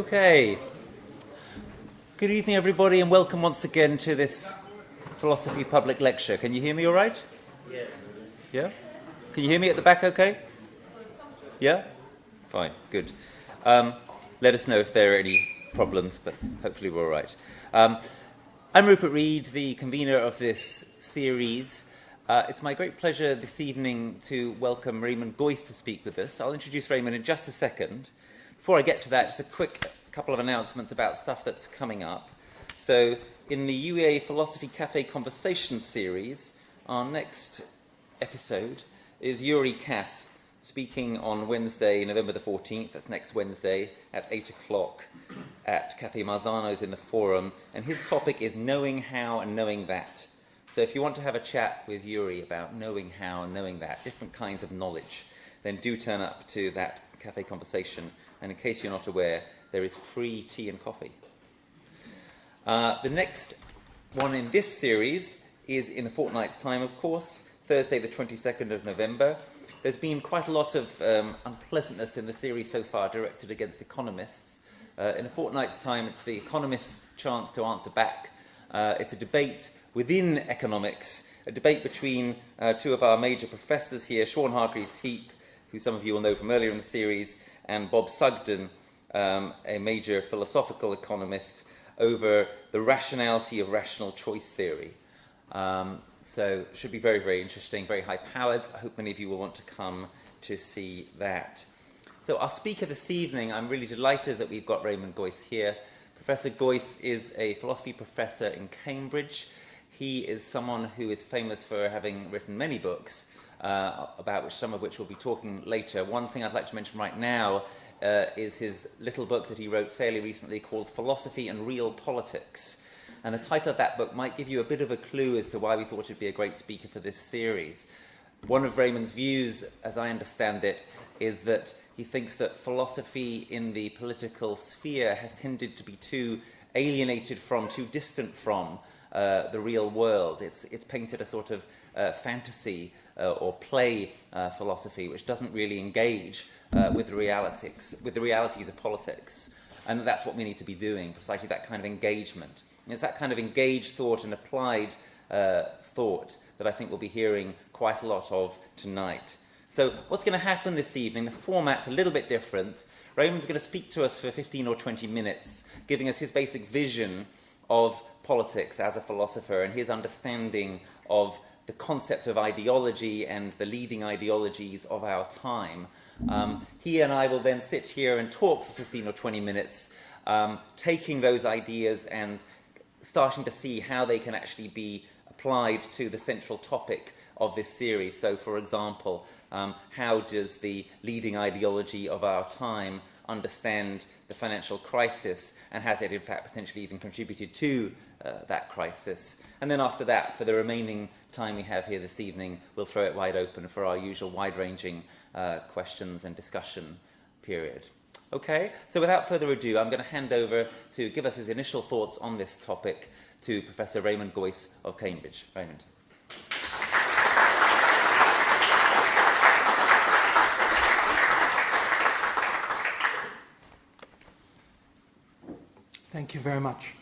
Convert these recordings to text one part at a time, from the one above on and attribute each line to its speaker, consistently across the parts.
Speaker 1: Okay. Good evening, everybody, and welcome once again to this philosophy public lecture. Can you hear me all right?
Speaker 2: Yes.
Speaker 1: Yeah? Can you hear me at the back okay? Yeah? Fine, good. Let us know if there are any problems, but hopefully we're all right. I'm Rupert Reed, the convener of this series. It's my great pleasure this evening to welcome Raymond Geuss to speak with us. I'll introduce Raymond in just a second. Before I get to that, just a quick couple of announcements about stuff that's coming up. So, in the UEA Philosophy Cafe Conversation series, our next episode is Yuri Kath speaking on Wednesday, November the 14th, that's next Wednesday, at 8 o'clock at Cafe Marzano's in the Forum. And his topic is knowing how and knowing that. So if you want to have a chat with Yuri about knowing how and knowing that, different kinds of knowledge, then do turn up to that cafe conversation. And in case you're not aware, there is free tea and coffee. The next one in this series is in a fortnight's time, of course, Thursday the 22nd of November. There's been quite a lot of unpleasantness in the series so far directed against economists. In a fortnight's time, it's the economists' chance to answer back. It's a debate within economics, a debate between two of our major professors here, Sean Hargreaves-Heap, who some of you will know from earlier in the series, and Bob Sugden, a major philosophical economist, over the rationality of rational choice theory. So it should be very, very interesting, very high-powered. I hope many of you will want to come to see that. So our speaker this evening, I'm really delighted that we've got Raymond Geuss here. Professor Geuss is a philosophy professor in Cambridge. He is someone who is famous for having written many books, about which some of which we'll be talking later. One thing I'd like to mention right now is his little book that he wrote fairly recently called Philosophy and Real Politics. And the title of that book might give you a bit of a clue as to why we thought he'd be a great speaker for this series. One of Raymond's views, as I understand it, is that he thinks that philosophy in the political sphere has tended to be too alienated from, too distant from the real world. It's painted a sort of fantasy or play philosophy which doesn't really engage with the realities of politics. And that's what we need to be doing, precisely that kind of engagement. And it's that kind of engaged thought and applied thought that I think we'll be hearing quite a lot of tonight. So what's going to happen this evening, the format's a little bit different. Raymond's going to speak to us for 15 or 20 minutes, giving us his basic vision of politics as a philosopher and his understanding of the concept of ideology and the leading ideologies of our time. He and I will then sit here and talk for 15 or 20 minutes, taking those ideas and starting to see how they can actually be applied to the central topic of this series. So, for example, how does the leading ideology of our time understand the financial crisis, and has it in fact potentially even contributed to that crisis? And then after that, for the remaining time we have here this evening, we'll throw it wide open for our usual wide-ranging questions and discussion period. Okay, so without further ado, I'm going to hand over to give us his initial thoughts on this topic to Professor Raymond Geuss of Cambridge. Raymond.
Speaker 3: Thank you very much.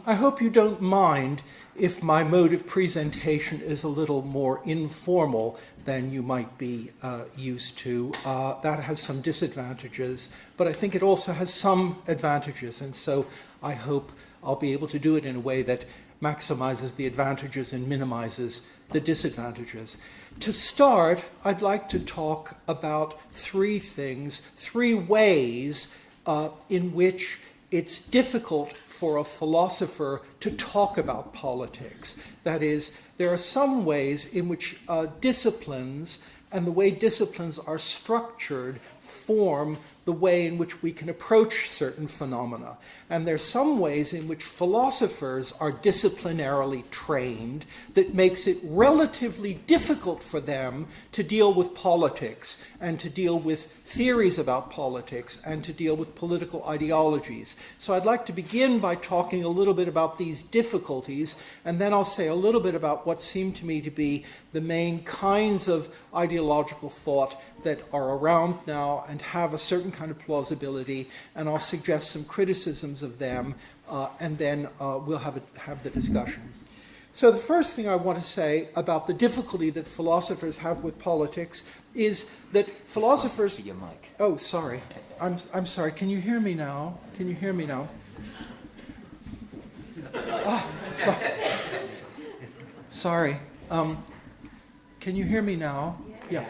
Speaker 3: I hope you don't mind if my mode of presentation is a little more informal than you might be used to. That has some disadvantages, but I think it also has some advantages, and so I hope I'll be able to do it in a way that maximizes the advantages and minimizes the disadvantages. To start, I'd like to talk about three things, three ways in which it's difficult for a philosopher to talk about politics. That is, there are some ways in which disciplines and the way disciplines are structured form the way in which we can approach certain phenomena. And there's some ways in which philosophers are disciplinarily trained that makes it relatively difficult for them to deal with politics and to deal with theories about politics and to deal with political ideologies. So I'd like to begin by talking a little bit about these difficulties, and then I'll say a little bit about what seem to me to be the main kinds of ideological thought that are around now and have a certain kind of plausibility, and I'll suggest some criticisms of them, and then we'll have the discussion. So the first thing I want to say about the difficulty that philosophers have with politics is that philosophers...
Speaker 1: Your mic.
Speaker 3: Oh, sorry. I'm sorry. Can you hear me now? Can you hear me now? Oh, sorry. Can you hear me now? Yeah.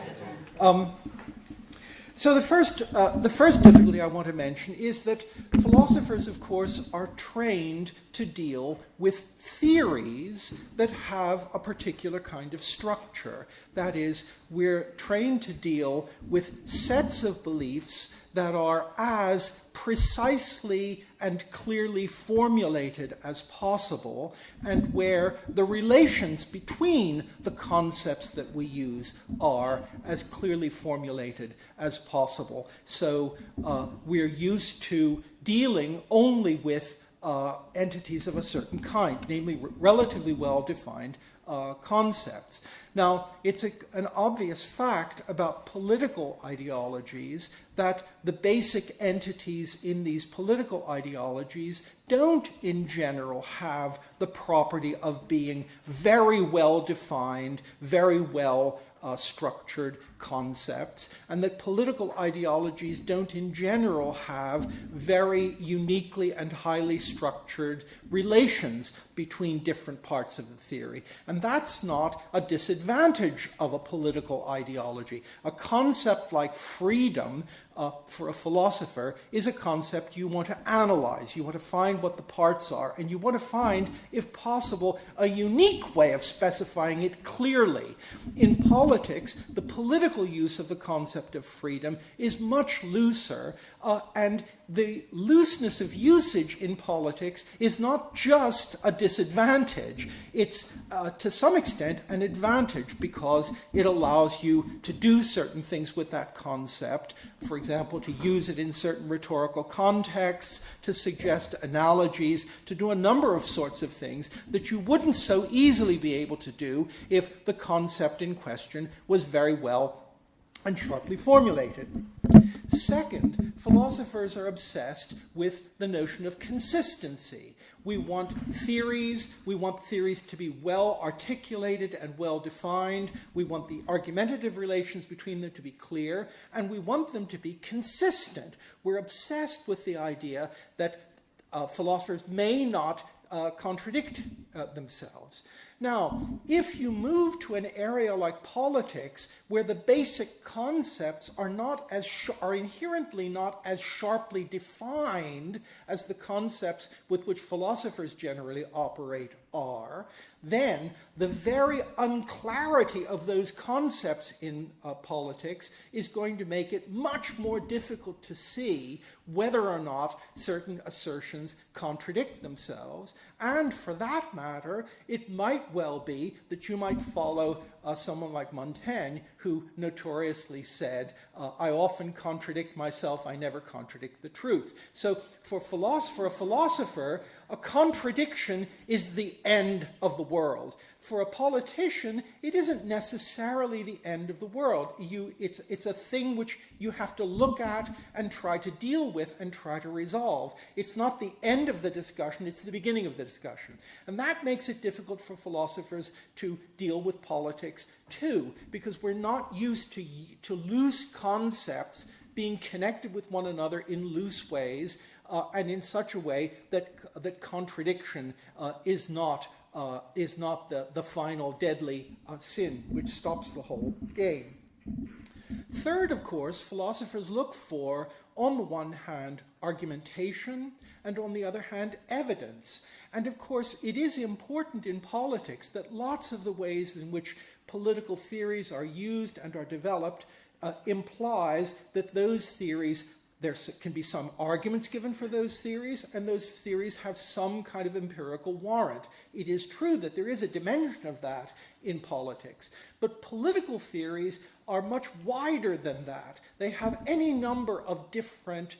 Speaker 3: So the first difficulty I want to mention is that philosophers, of course, are trained to deal with theories that have a particular kind of structure. That is, we're trained to deal with sets of beliefs that are as precisely and clearly formulated as possible, and where the relations between the concepts that we use are as clearly formulated as possible. So we're used to dealing only with entities of a certain kind, namely relatively well-defined concepts. Now, it's an obvious fact about political ideologies that the basic entities in these political ideologies don't, in general, have the property of being very well-defined, very well structured concepts, and that political ideologies don't in general have very uniquely and highly structured relations between different parts of the theory. And that's not a disadvantage of a political ideology. A concept like freedom, for a philosopher, is a concept you want to analyze. You want to find what the parts are, and you want to find, if possible, a unique way of specifying it clearly. In politics, the political use of the concept of freedom is much looser, and the looseness of usage in politics is not just a disadvantage. It's, to some extent, an advantage, because it allows you to do certain things with that concept. For example, to use it in certain rhetorical contexts, to suggest analogies, to do a number of sorts of things that you wouldn't so easily be able to do if the concept in question was very well and sharply formulated. Second, philosophers are obsessed with the notion of consistency. We want theories to be well articulated and well defined. We want the argumentative relations between them to be clear, and we want them to be consistent. We're obsessed with the idea that philosophers may not contradict themselves. Now, if you move to an area like politics, where the basic concepts are inherently not as sharply defined as the concepts with which philosophers generally operate are, then the very unclarity of those concepts in politics is going to make it much more difficult to see whether or not certain assertions contradict themselves. And for that matter, it might well be that you might follow someone like Montaigne, who notoriously said, I often contradict myself, I never contradict the truth. So for a philosopher, a contradiction is the end of the world. For a politician, it isn't necessarily the end of the world. It's a thing which you have to look at and try to deal with and try to resolve. It's not the end of the discussion, it's the beginning of the discussion. And that makes it difficult for philosophers to deal with politics too, because we're not used to loose concepts being connected with one another in loose ways, and in such a way that contradiction is not the final deadly sin which stops the whole game. Third, of course, philosophers look for, on the one hand, argumentation, and on the other hand, evidence. And of course, it is important in politics that lots of the ways in which political theories are used and are developed implies that those theories, there can be some arguments given for those theories, and those theories have some kind of empirical warrant. It is true that there is a dimension of that in politics, but political theories are much wider than that. They have any number of different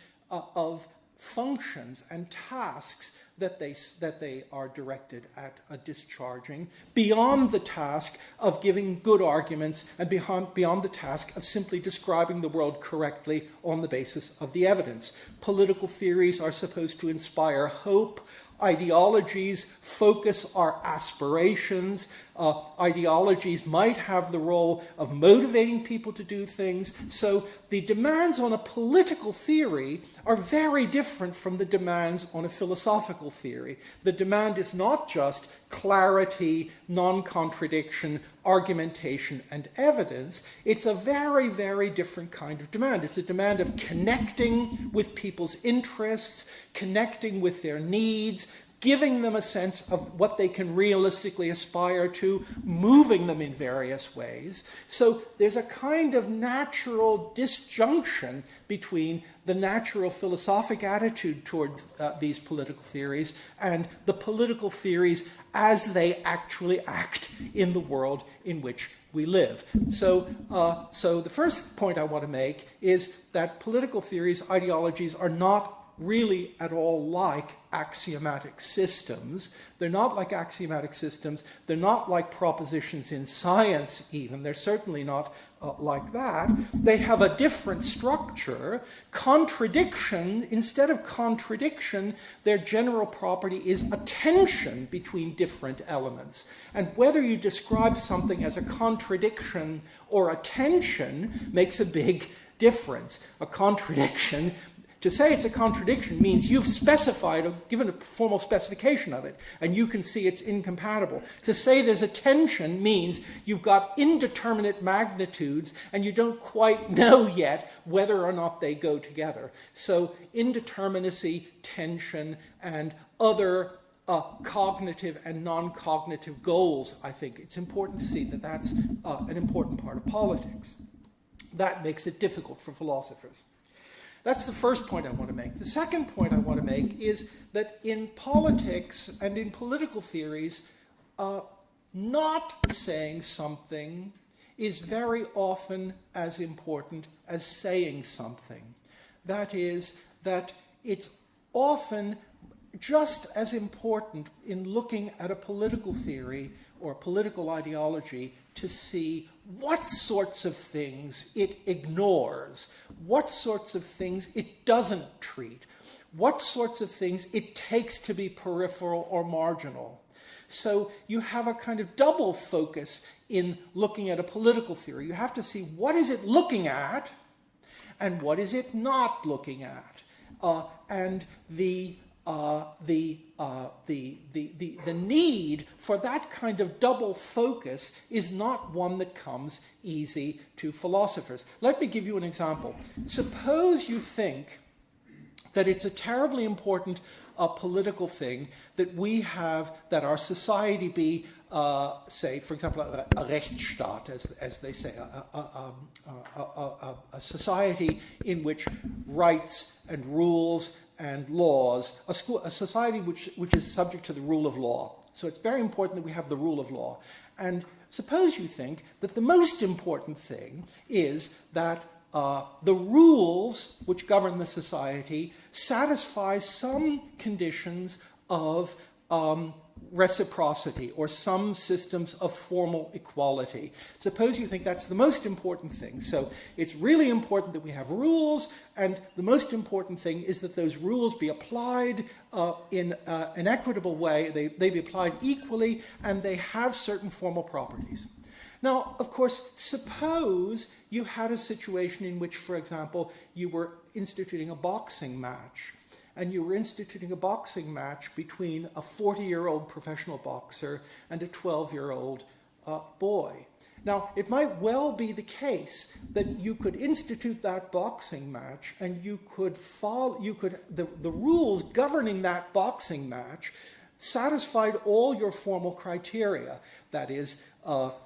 Speaker 3: functions and tasks that they are directed at discharging, beyond the task of giving good arguments and beyond the task of simply describing the world correctly on the basis of the evidence. Political theories are supposed to inspire hope. Ideologies focus our aspirations. Ideologies might have the role of motivating people to do things. So the demands on a political theory are very different from the demands on a philosophical theory. The demand is not just clarity, non-contradiction, argumentation, and evidence. It's a very, very different kind of demand. It's a demand of connecting with people's interests, connecting with their needs, giving them a sense of what they can realistically aspire to, moving them in various ways. So there's a kind of natural disjunction between the natural philosophic attitude toward these political theories and the political theories as they actually act in the world in which we live. So the first point I want to make is that political theories, ideologies, are not really at all like axiomatic systems. They're not like axiomatic systems. They're not like propositions in science even. They're certainly not like that. They have a different structure. Contradiction, instead of contradiction, their general property is a tension between different elements. And whether you describe something as a contradiction or a tension makes a big difference. A contradiction, to say it's a contradiction means you've specified or given a formal specification of it, and you can see it's incompatible. To say there's a tension means you've got indeterminate magnitudes, and you don't quite know yet whether or not they go together. So indeterminacy, tension, and other cognitive and non-cognitive goals, I think it's important to see that that's an important part of politics. That makes it difficult for philosophers. That's the first point I want to make. The second point I want to make is that in politics and in political theories, not saying something is very often as important as saying something. That is, that it's often just as important in looking at a political theory or political ideology to see what sorts of things it ignores, what sorts of things it doesn't treat, what sorts of things it takes to be peripheral or marginal. So you have a kind of double focus in looking at a political theory. You have to see what is it looking at and what is it not looking at. And the need for that kind of double focus is not one that comes easy to philosophers. Let me give you an example. Suppose you think that it's a terribly important political thing that we have, that our society be, say, for example, a Rechtsstaat, as they say, a society in which rights and rules and laws, a society which is subject to the rule of law. So it's very important that we have the rule of law. And suppose you think that the most important thing is that the rules which govern the society satisfy some conditions of reciprocity or some systems of formal equality. Suppose you think that's the most important thing. So it's really important that we have rules, and the most important thing is that those rules be applied in an equitable way, they be applied equally, and they have certain formal properties. Now, of course, suppose you had a situation in which, for example, you were instituting a boxing match, and you were instituting a boxing match between a 40-year-old professional boxer and a 12-year-old boy. Now, it might well be the case that you could institute that boxing match, and you could follow, the rules governing that boxing match satisfied all your formal criteria. That is,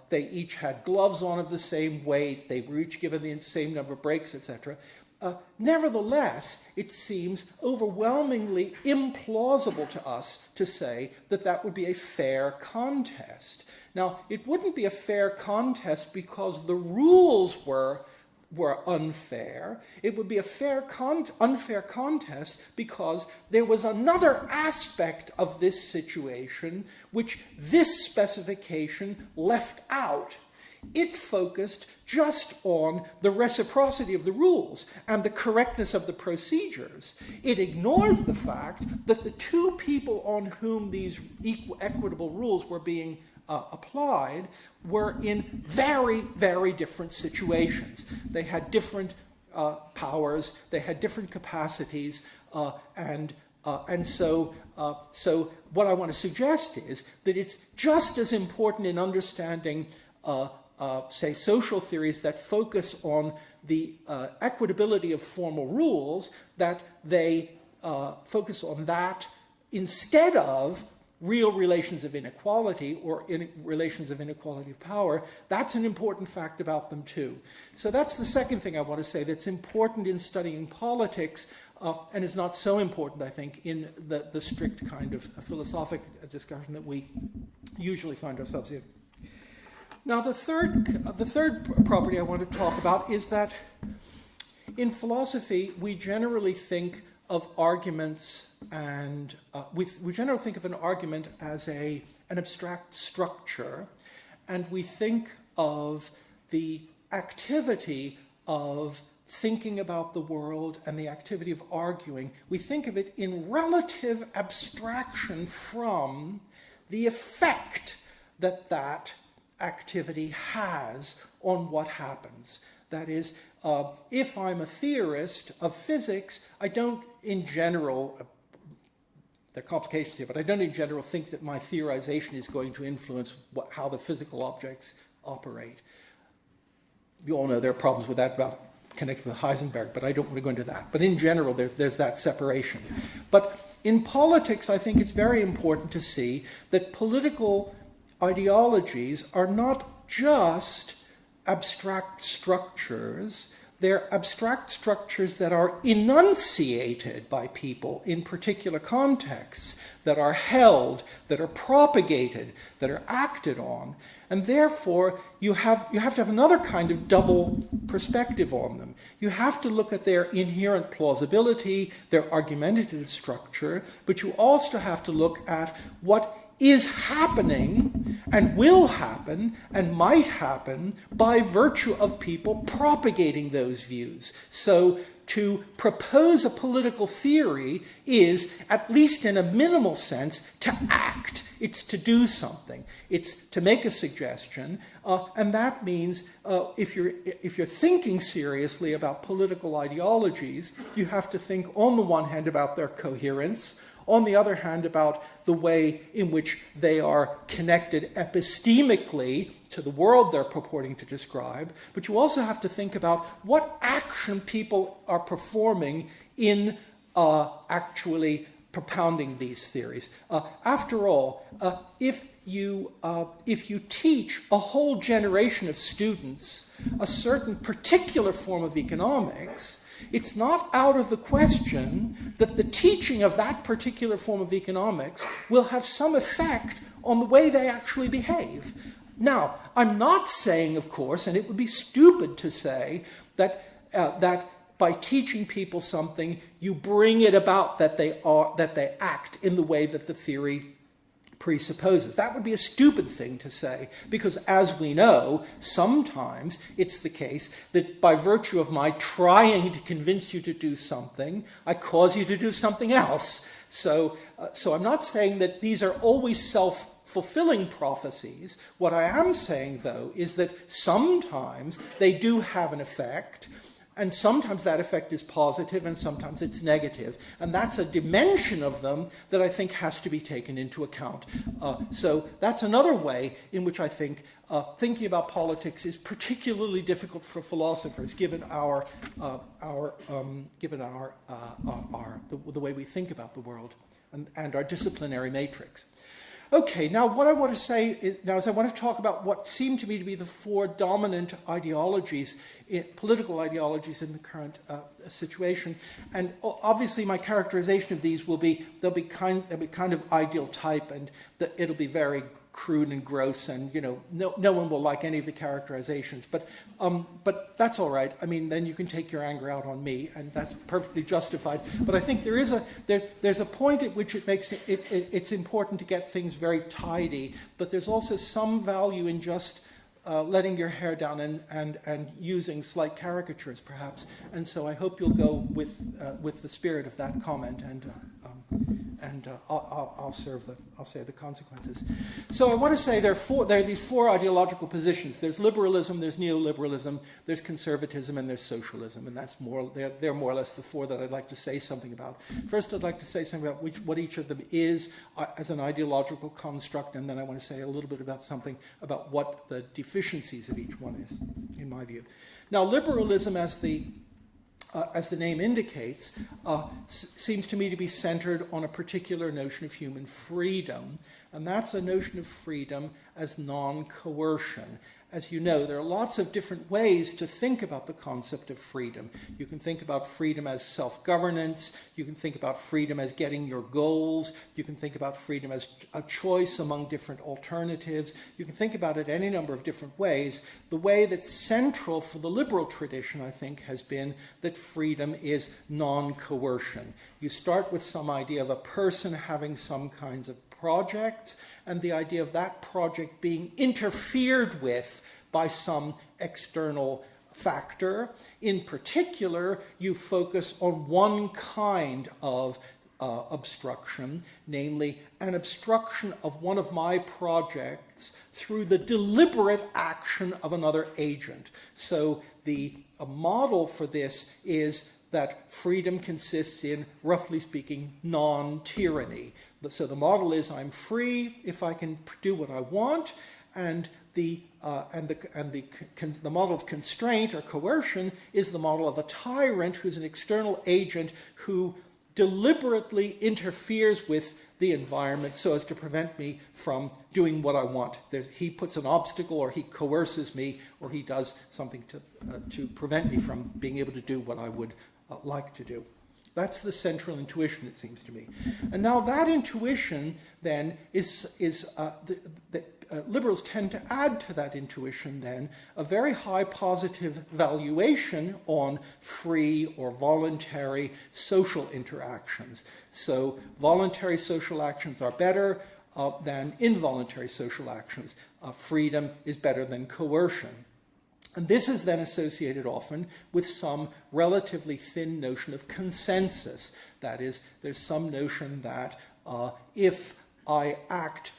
Speaker 3: they each had gloves on of the same weight, they were each given the same number of breaks, etc. Nevertheless, it seems overwhelmingly implausible to us to say that that would be a fair contest. Now, it wouldn't be a fair contest because the rules were were unfair. It would be a unfair contest because there was another aspect of this situation which this specification left out. It focused just on the reciprocity of the rules and the correctness of the procedures. It ignored the fact that the two people on whom these equitable rules were being applied were in very, very different situations. They had different powers, they had different capacities, and so what I want to suggest is that it's just as important in understanding say, social theories that focus on the equitability of formal rules, that they focus on that instead of real relations of inequality or relations of inequality of power. That's an important fact about them too. So that's the second thing I want to say that's important in studying politics, and is not so important, I think, in the strict kind of philosophic discussion that we usually find ourselves in. Now, the third property I want to talk about is that in philosophy, we generally think of arguments and we generally think of an argument as an abstract structure, and we think of the activity of thinking about the world and the activity of arguing. We think of it in relative abstraction from the effect that activity has on what happens. That is, if I'm a theorist of physics, I don't in general, there are complications here, but I don't in general think that my theorization is going to influence how the physical objects operate. You all know there are problems with that about connected with Heisenberg, but I don't want to go into that. But in general, there's that separation. But in politics, I think it's very important to see that political ideologies are not just abstract structures. They're abstract structures that are enunciated by people in particular contexts, that are held, that are propagated, that are acted on. And therefore, you have to have another kind of double perspective on them. You have to look at their inherent plausibility, their argumentative structure, but you also have to look at what is happening and will happen and might happen by virtue of people propagating those views. So to propose a political theory is, at least in a minimal sense, to act. It's to do something. It's to make a suggestion. And that means if you're thinking seriously about political ideologies, you have to think on the one hand about their coherence, on the other hand about the way in which they are connected epistemically to the world they're purporting to describe, but you also have to think about what action people are performing in actually propounding these theories. After all, if you teach a whole generation of students a certain particular form of economics, it's not out of the question that the teaching of that particular form of economics will have some effect on the way they actually behave. Now, I'm not saying, of course, and it would be stupid to say that by teaching people something, you bring it about that they act in the way that the theory presupposes. That would be a stupid thing to say, because as we know, sometimes it's the case that by virtue of my trying to convince you to do something, I cause you to do something else. So I'm not saying that these are always self-fulfilling prophecies. What I am saying, though, is that sometimes they do have an effect, and sometimes that effect is positive and sometimes it's negative. And that's a dimension of them that I think has to be taken into account. So that's another way in which I think thinking about politics is particularly difficult for philosophers, given the way we think about the world and our disciplinary matrix. Okay, now what I want to say is I want to talk about what seem to me to be the four dominant ideologies, political ideologies in the current situation. And obviously my characterization of these will be, they'll be kind of ideal type, and it'll be very crude and gross, and no one will like any of the characterizations. But that's all right. I mean, then you can take your anger out on me, and that's perfectly justified. But I think there's a point at which it's important to get things very tidy. But there's also some value in just letting your hair down and using slight caricatures, perhaps. And so I hope you'll go with the spirit of that comment, and I'll say the consequences. So I want to say there are these four ideological positions. There's liberalism, there's neoliberalism, there's conservatism, and there's socialism. And they're more or less the four that I'd like to say something about. First, I'd like to say something about what each of them is as an ideological construct, and then I want to say a little bit about something about what the deficiencies of each one is, in my view. Now, liberalism, as the name indicates, seems to me to be centered on a particular notion of human freedom, and that's a notion of freedom as non-coercion. As you know, there are lots of different ways to think about the concept of freedom. You can think about freedom as self-governance. You can think about freedom as getting your goals. You can think about freedom as a choice among different alternatives. You can think about it any number of different ways. The way that's central for the liberal tradition, I think, has been that freedom is non-coercion. You start with some idea of a person having some kinds of projects, and the idea of that project being interfered with by some external factor. In particular, you focus on one kind of obstruction, namely an obstruction of one of my projects through the deliberate action of another agent. So the model for this is that freedom consists in, roughly speaking, non-tyranny. So the model is I'm free if I can do what I want, and the model of constraint or coercion is the model of a tyrant who's an external agent who deliberately interferes with the environment so as to prevent me from doing what I want. He puts an obstacle, or he coerces me, or he does something to prevent me from being able to do what I would like to do. That's the central intuition, it seems to me. And now that intuition, then, liberals tend to add to that intuition, then, a very high positive valuation on free or voluntary social interactions. So voluntary social actions are better than involuntary social actions. Freedom is better than coercion. And this is then associated often with some relatively thin notion of consensus. That is, there's some notion that if I act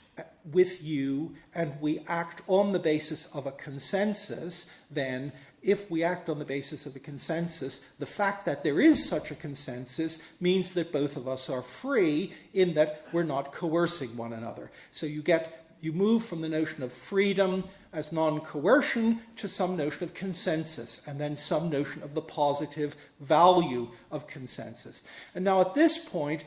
Speaker 3: with you and we act on the basis of a consensus, then if we act on the basis of a consensus, the fact that there is such a consensus means that both of us are free in that we're not coercing one another. So you move from the notion of freedom as non-coercion to some notion of consensus, and then some notion of the positive value of consensus. And now at this point,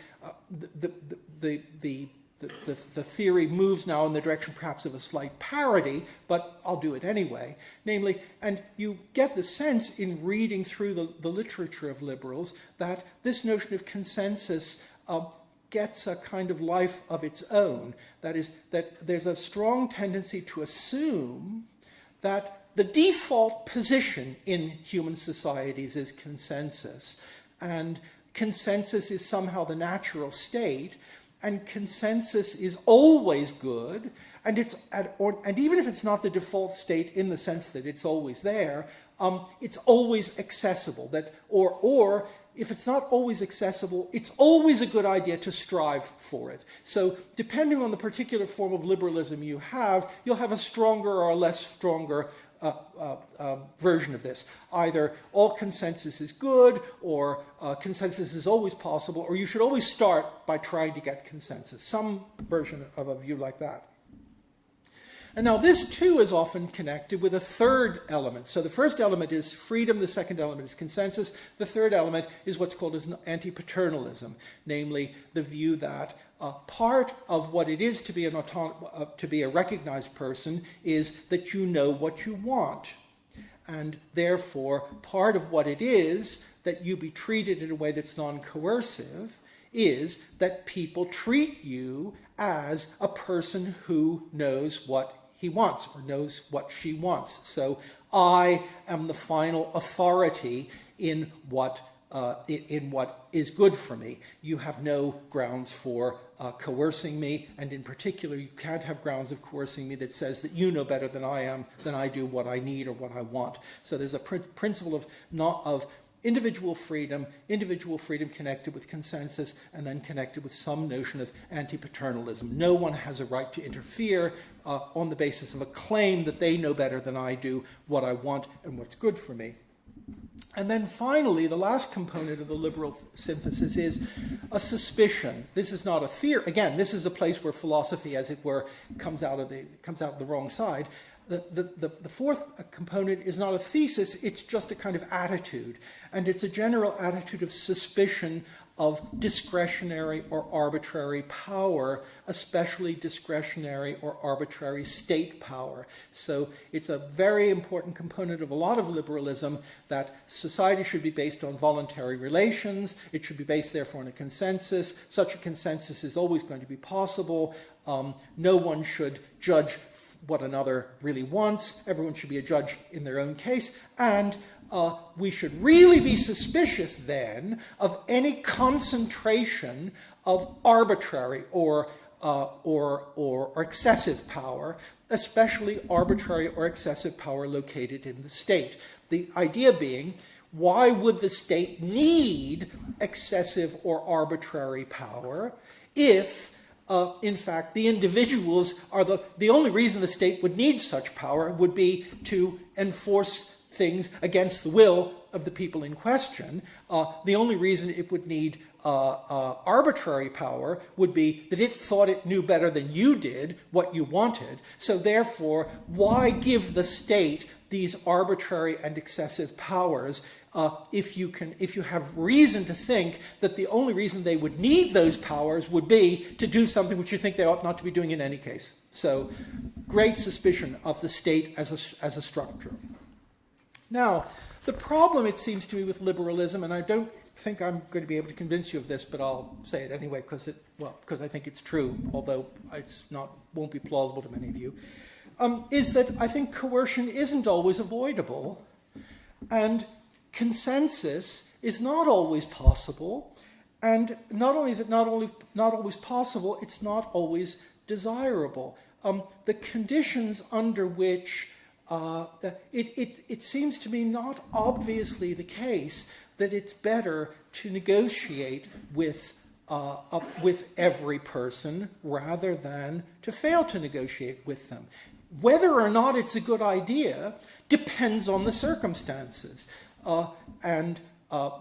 Speaker 3: the theory moves now in the direction perhaps of a slight parody, but I'll do it anyway. Namely, and you get the sense in reading through the literature of liberals that this notion of consensus gets a kind of life of its own. That is, that there's a strong tendency to assume that the default position in human societies is consensus, and consensus is somehow the natural state, and consensus is always good, and even if it's not the default state in the sense that it's always there, it's always accessible. Or if it's not always accessible, it's always a good idea to strive for it. So depending on the particular form of liberalism you'll have a stronger or a less stronger version of this. Either all consensus is good, or consensus is always possible, or you should always start by trying to get consensus. Some version of a view like that. And now this too is often connected with a third element. So the first element is freedom, the second element is consensus, the third element is what's called as anti-paternalism, namely the view that part of what it is to be a recognized person is that you know what you want. And therefore, part of what it is that you be treated in a way that's non-coercive is that people treat you as a person who knows what he wants or knows what she wants. So I am the final authority in what is good for me. You have no grounds for coercing me, and in particular, you can't have grounds of coercing me that says that you know better than I do what I need or what I want. So there's a principle of individual freedom connected with consensus, and then connected with some notion of anti-paternalism. No one has a right to interfere on the basis of a claim that they know better than I do what I want and what's good for me. And then finally, the last component of the liberal synthesis is a suspicion. This is not a theory. Again, this is a place where philosophy, as it were, comes out of the wrong side. The fourth component is not a thesis, it's just a kind of attitude. And it's a general attitude of suspicion of discretionary or arbitrary power, especially discretionary or arbitrary state power. So it's a very important component of a lot of liberalism that society should be based on voluntary relations. It should be based, therefore, on a consensus. Such a consensus is always going to be possible. No one should judge what another really wants. Everyone should be a judge in their own case. And we should really be suspicious then of any concentration of arbitrary or excessive power, especially arbitrary or excessive power located in the state. The idea being, why would the state need excessive or arbitrary power if in fact, the individuals are the only reason the state would need such power would be to enforce things against the will of the people in question. The only reason it would need arbitrary power would be that it thought it knew better than you did what you wanted. So therefore, why give the state these arbitrary and excessive powers if you have reason to think that the only reason they would need those powers would be to do something which you think they ought not to be doing in any case. So great suspicion of the state as a structure. Now, the problem, it seems to me, with liberalism, and I don't think I'm going to be able to convince you of this, but I'll say it anyway because I think it's true, although won't be plausible to many of you, is that I think coercion isn't always avoidable, and consensus is not always possible, and not only is it not always possible, it's not always desirable. The conditions under which it seems to me not obviously the case that it's better to negotiate with every person rather than to fail to negotiate with them. Whether or not it's a good idea depends on the circumstances. And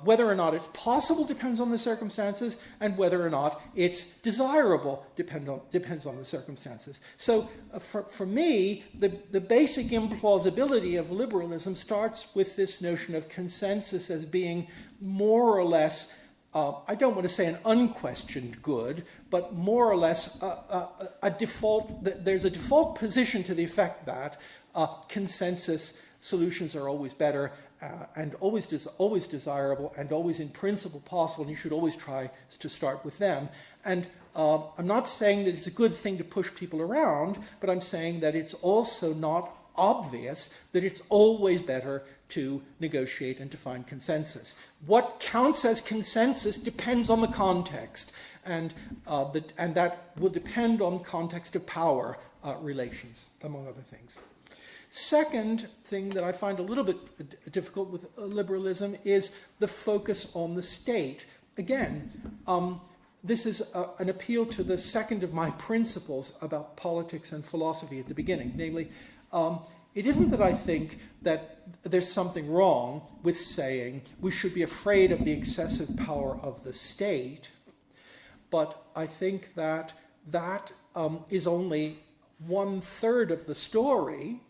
Speaker 3: whether or not it's possible depends on the circumstances, and whether or not it's desirable depends on the circumstances. So for me, the basic implausibility of liberalism starts with this notion of consensus as being more or less, I don't want to say an unquestioned good, but more or less a default. There's a default position to the effect that consensus solutions are always better, and always desirable, and always in principle possible, and you should always try to start with them. And I'm not saying that it's a good thing to push people around, but I'm saying that it's also not obvious that it's always better to negotiate and to find consensus. What counts as consensus depends on the context, and that will depend on the context of power relations, among other things. Second thing that I find a little bit difficult with liberalism is the focus on the state. Again, this is an appeal to the second of my principles about politics and philosophy at the beginning. Namely, it isn't that I think that there's something wrong with saying we should be afraid of the excessive power of the state, but I think that is only 1/3 of the story.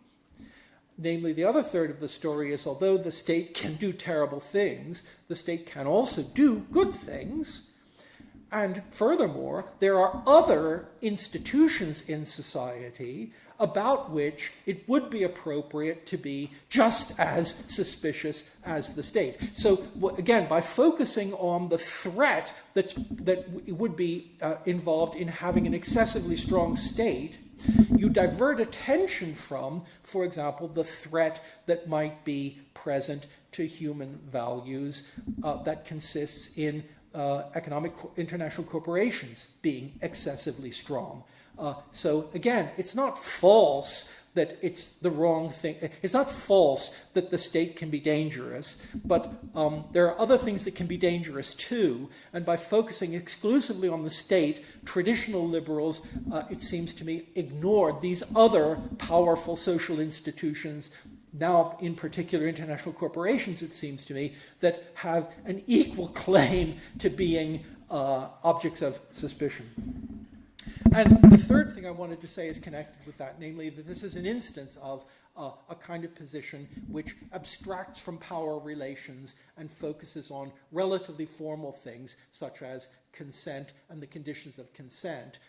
Speaker 3: Namely, the other third of the story is, although the state can do terrible things, the state can also do good things. And furthermore, there are other institutions in society about which it would be appropriate to be just as suspicious as the state. So again, by focusing on the threat that would be involved in having an excessively strong state, you divert attention from, for example, the threat that might be present to human values that consists in international corporations being excessively strong. So again, it's not false that it's the wrong thing. It's not false that the state can be dangerous, but there are other things that can be dangerous too. And by focusing exclusively on the state, traditional liberals, it seems to me, ignored these other powerful social institutions, now in particular international corporations, it seems to me, that have an equal claim to being objects of suspicion. And the third thing I wanted to say is connected with that, namely that this is an instance of a kind of position which abstracts from power relations and focuses on relatively formal things such as consent and the conditions of consent.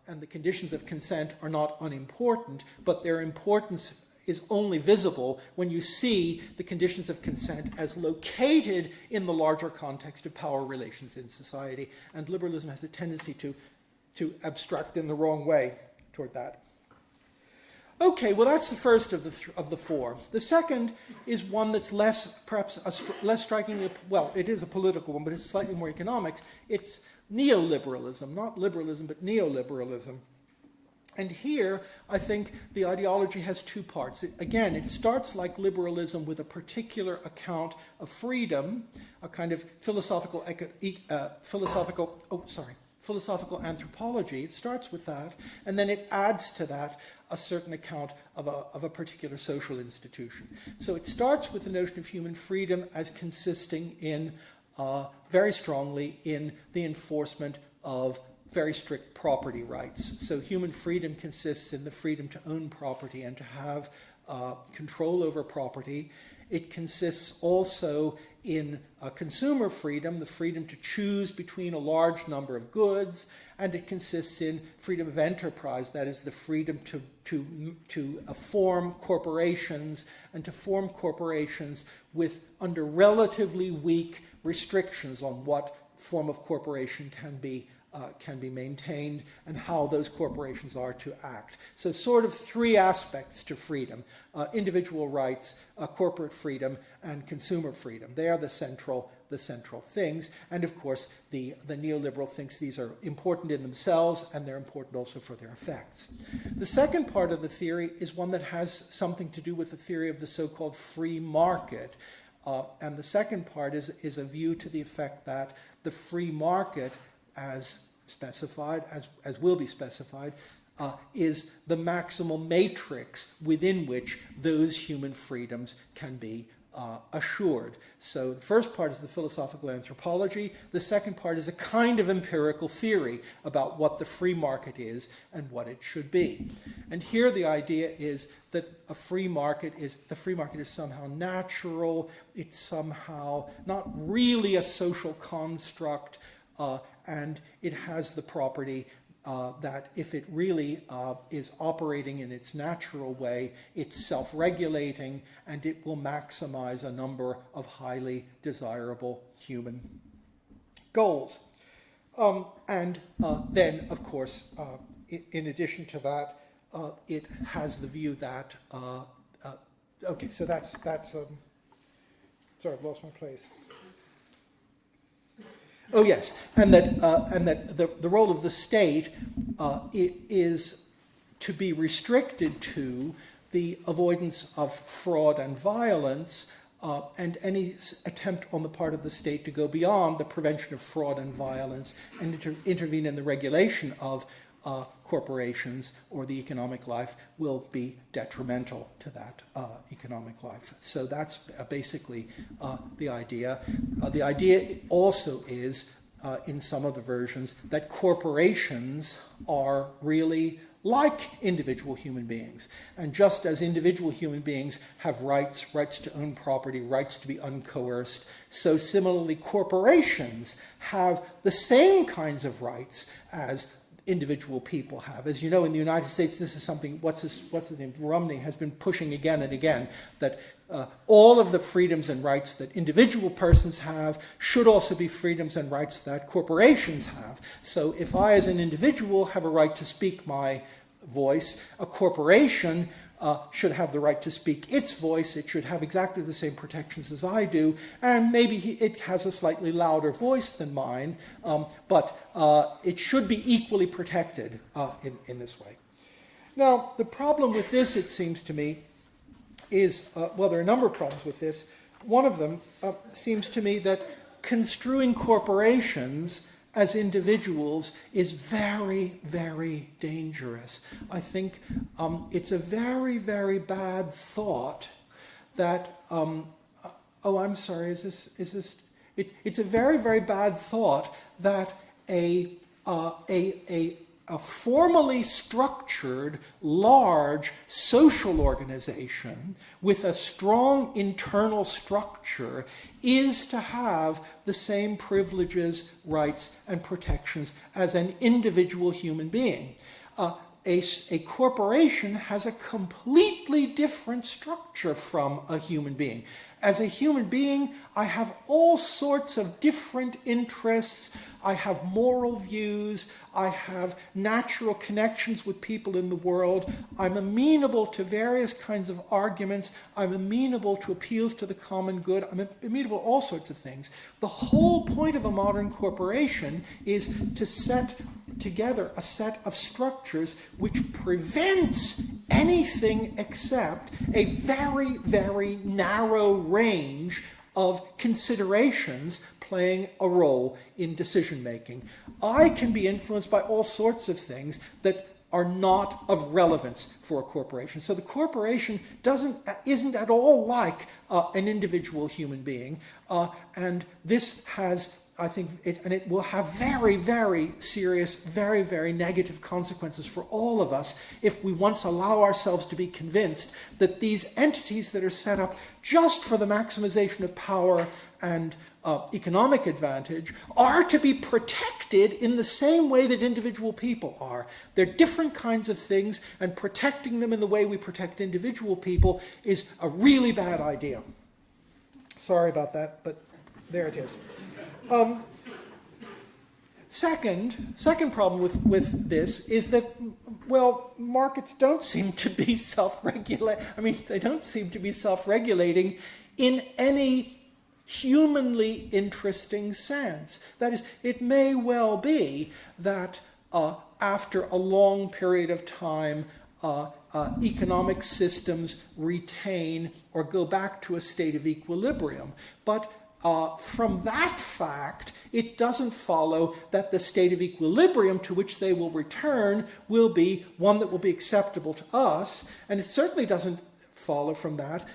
Speaker 3: And the conditions of consent are not unimportant, but their importance is only visible when you see the conditions of consent as located in the larger context of power relations in society. And liberalism has a tendency to abstract in the wrong way toward that. Okay, well, that's the first of the four. The second is one that's less strikingly, well, it is a political one, but it's slightly more economics. It's neoliberalism, not liberalism, but neoliberalism. And here, I think the ideology has two parts. Again, it starts like liberalism with a particular account of freedom, a kind of philosophical anthropology. It starts with that, and then it adds to that a certain account of a particular social institution. So it starts with the notion of human freedom as consisting in, very strongly, in the enforcement of very strict property rights. So human freedom consists in the freedom to own property and to have control over property. It consists also in consumer freedom, the freedom to choose between a large number of goods, and it consists in freedom of enterprise, that is the freedom to form corporations, and to form corporations under relatively weak restrictions on what form of corporation can be maintained and how those corporations are to act. So sort of three aspects to freedom: individual rights, corporate freedom, and consumer freedom. They are the central things. And of course, the neoliberal thinks these are important in themselves, and they're important also for their effects. The second part of the theory is one that has something to do with the theory of the so-called free market. And the second part is a view to the effect that the free market, as specified, as will be specified, is the maximal matrix within which those human freedoms can be assured. So the first part is the philosophical anthropology. The second part is a kind of empirical theory about what the free market is and what it should be. And here the idea is that the free market is somehow natural. It's somehow not really a social construct. And it has the property that if it really is operating in its natural way, it's self-regulating, and it will maximize a number of highly desirable human goals. And then, of course, in addition to that, it has the view that, okay, so that's sorry, I've lost my place. Oh yes, and that the role of the state it is to be restricted to the avoidance of fraud and violence, and any attempt on the part of the state to go beyond the prevention of fraud and violence and intervene in the regulation of corporations or the economic life will be detrimental to that economic life. So that's basically the idea. The idea also is, in some of the versions, that corporations are really like individual human beings. And just as individual human beings have rights to own property, rights to be uncoerced, so similarly corporations have the same kinds of rights as individual people have. As you know, in the United States, this is something, what's his name, Romney has been pushing again and again, that all of the freedoms and rights that individual persons have should also be freedoms and rights that corporations have. So if I, as an individual, have a right to speak my voice, a corporation should have the right to speak its voice. It should have exactly the same protections as I do, and maybe it has a slightly louder voice than mine, but it should be equally protected in this way. Now, the problem with this, it seems to me, is, well, there are a number of problems with this. One of them seems to me that construing corporations as individuals is very, very dangerous. I think it's a very, very bad thought that, oh, I'm sorry, it's a very, very bad thought that a formally structured, large social organization with a strong internal structure is to have the same privileges, rights, and protections as an individual human being. A corporation has a completely different structure from a human being. As a human being, I have all sorts of different interests. I have moral views. I have natural connections with people in the world. I'm amenable to various kinds of arguments. I'm amenable to appeals to the common good. I'm amenable to all sorts of things. The whole point of a modern corporation is to set together a set of structures which prevents anything except a very, very narrow range of considerations playing a role in decision making. I can be influenced by all sorts of things that are not of relevance for a corporation. So the corporation isn't at all like an individual human being, and this has, I think, it will have very, very serious, very, very negative consequences for all of us if we once allow ourselves to be convinced that these entities that are set up just for the maximization of power and economic advantage are to be protected in the same way that individual people are. They're different kinds of things, and protecting them in the way we protect individual people is a really bad idea. Sorry about that, but there it is. Second problem with this is that, well, markets don't seem to be they don't seem to be self-regulating in any humanly interesting sense. That is, it may well be that after a long period of time, economic systems retain or go back to a state of equilibrium. But from that fact, it doesn't follow that the state of equilibrium to which they will return will be one that will be acceptable to us, and it certainly doesn't follow from that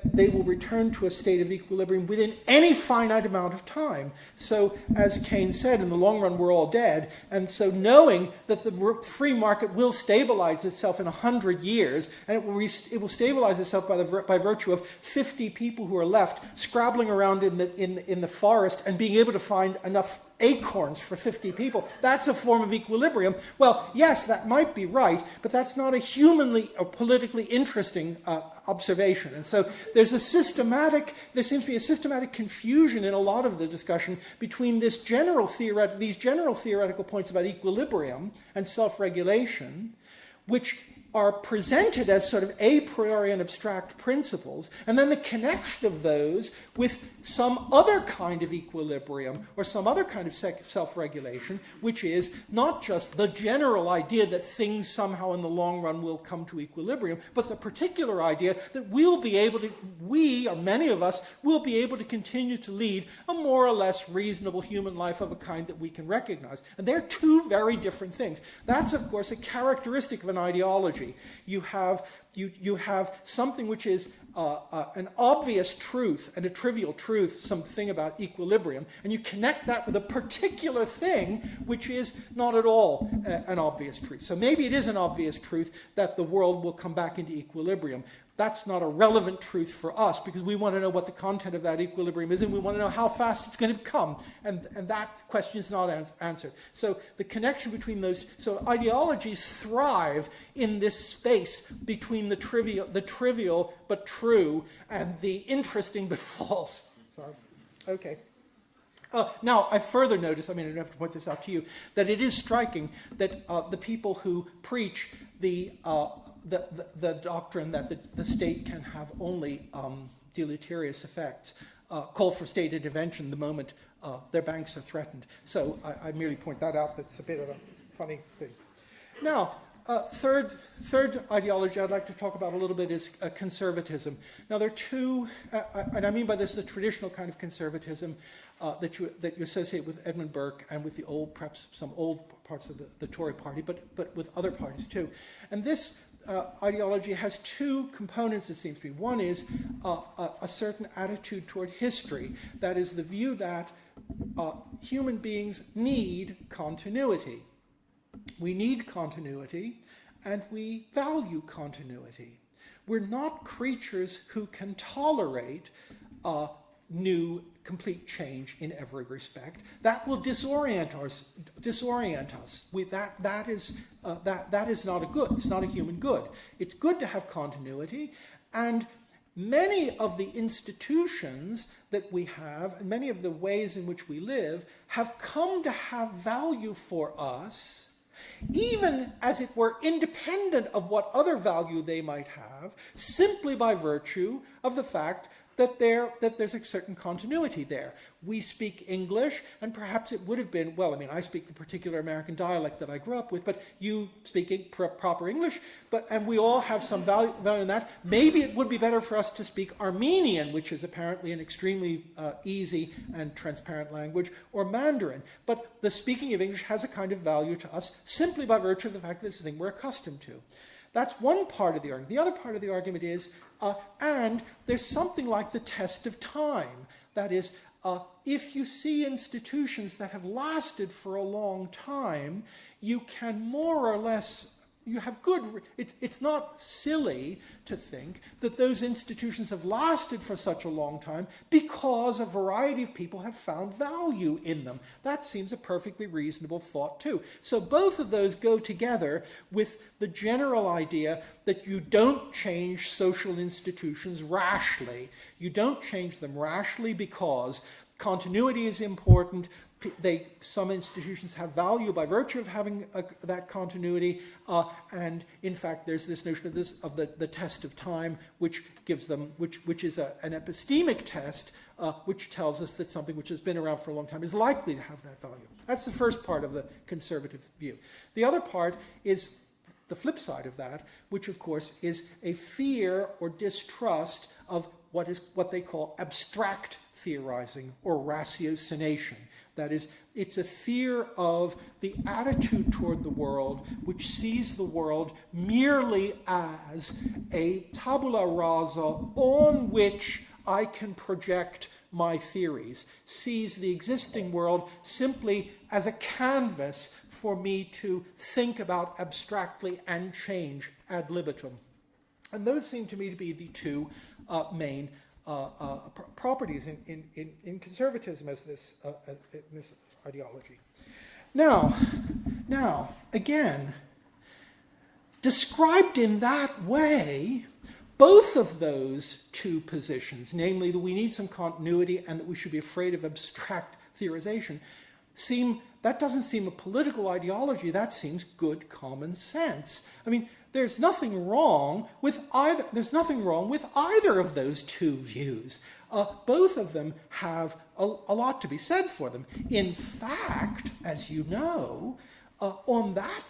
Speaker 3: they will return to a state of equilibrium within any finite amount of time. So, as Keynes said, in the long run, we're all dead. And so knowing that the free market will stabilize itself in 100 years, and it will stabilize itself by virtue of 50 people who are left scrabbling around in the forest and being able to find enough acorns for 50 people, that's a form of equilibrium. Well, yes, that might be right, but that's not a humanly or politically interesting observation. And so there seems to be a systematic confusion in a lot of the discussion between these general theoretical points about equilibrium and self-regulation, which are presented as sort of a priori and abstract principles, and then the connection of those with some other kind of equilibrium or some other kind of self-regulation, which is not just the general idea that things somehow in the long run will come to equilibrium, but the particular idea that we, or many of us, will be able to continue to lead a more or less reasonable human life of a kind that we can recognize. And they're two very different things. That's, of course, a characteristic of an ideology. You have something which is an obvious truth and a trivial truth, something about equilibrium, and you connect that with a particular thing which is not at all an obvious truth. So maybe it is an obvious truth that the world will come back into equilibrium. that's not a relevant truth for us because we want to know what the content of that equilibrium is and we want to know how fast it's going to come. And that question is not answered. So the connection between those, so ideologies thrive in this space between the trivial but true and the interesting but false. Sorry. Okay. Now, I further notice, I mean, I don't have to point this out to you, that it is striking that the people who preach the doctrine that the state can have only deleterious effects call for state intervention the moment their banks are threatened. So I merely point that out. That's a bit of a funny thing. Now, third ideology I'd like to talk about a little bit is conservatism. Now, there are two, and I mean by this the traditional kind of conservatism that you associate with Edmund Burke and with the old, perhaps some old parts of the Tory party, but with other parties too. And this ideology has two components, it seems to me. One is a certain attitude toward history. That is the view that human beings need continuity. We need continuity, and we value continuity. We're not creatures who can tolerate new, complete change in every respect. That will disorient us. That is not a good. It's not a human good. It's good to have continuity, and many of the institutions that we have, and many of the ways in which we live, have come to have value for us, even as it were independent of what other value they might have, simply by virtue of the fact that there's a certain continuity there. We speak English, and perhaps it would have been, well, I mean, I speak the particular American dialect that I grew up with, but you speak proper English, and we all have some value in that. Maybe it would be better for us to speak Armenian, which is apparently an extremely easy and transparent language, or Mandarin. But the speaking of English has a kind of value to us simply by virtue of the fact that it's a thing we're accustomed to. That's one part of the argument. The other part of the argument is, and there's something like the test of time. That is, if you see institutions that have lasted for a long time, you can more or less, you have good, it's not silly to think that those institutions have lasted for such a long time because a variety of people have found value in them. That seems a perfectly reasonable thought too. So both of those go together with the general idea that you don't change social institutions rashly. You don't change them rashly because continuity is important. Some institutions have value by virtue of having that continuity, and in fact, there's this notion of the test of time, which gives them, which is an epistemic test, which tells us that something which has been around for a long time is likely to have that value. That's the first part of the conservative view. The other part is the flip side of that, which of course is a fear or distrust of what they call abstract theorizing or ratiocination. That is, it's a fear of the attitude toward the world which sees the world merely as a tabula rasa on which I can project my theories, sees the existing world simply as a canvas for me to think about abstractly and change ad libitum. And those seem to me to be the two main properties in conservatism as this ideology. Now, again, described in that way, both of those two positions, namely that we need some continuity and that we should be afraid of abstract theorization, that doesn't seem a political ideology, that seems good common sense. I mean, there's nothing wrong with either of those two views. Both of them have a lot to be said for them. In fact, as you know, on that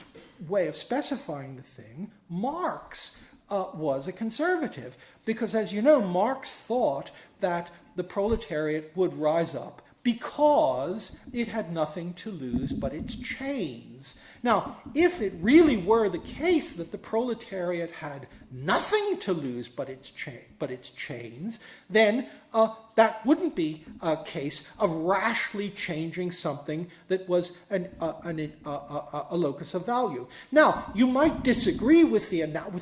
Speaker 3: way of specifying the thing, Marx was a conservative, because as you know, Marx thought that the proletariat would rise up because it had nothing to lose but its chains. Now, if it really were the case that the proletariat had nothing to lose but its chains, then that wouldn't be a case of rashly changing something that was a locus of value. Now, you might disagree with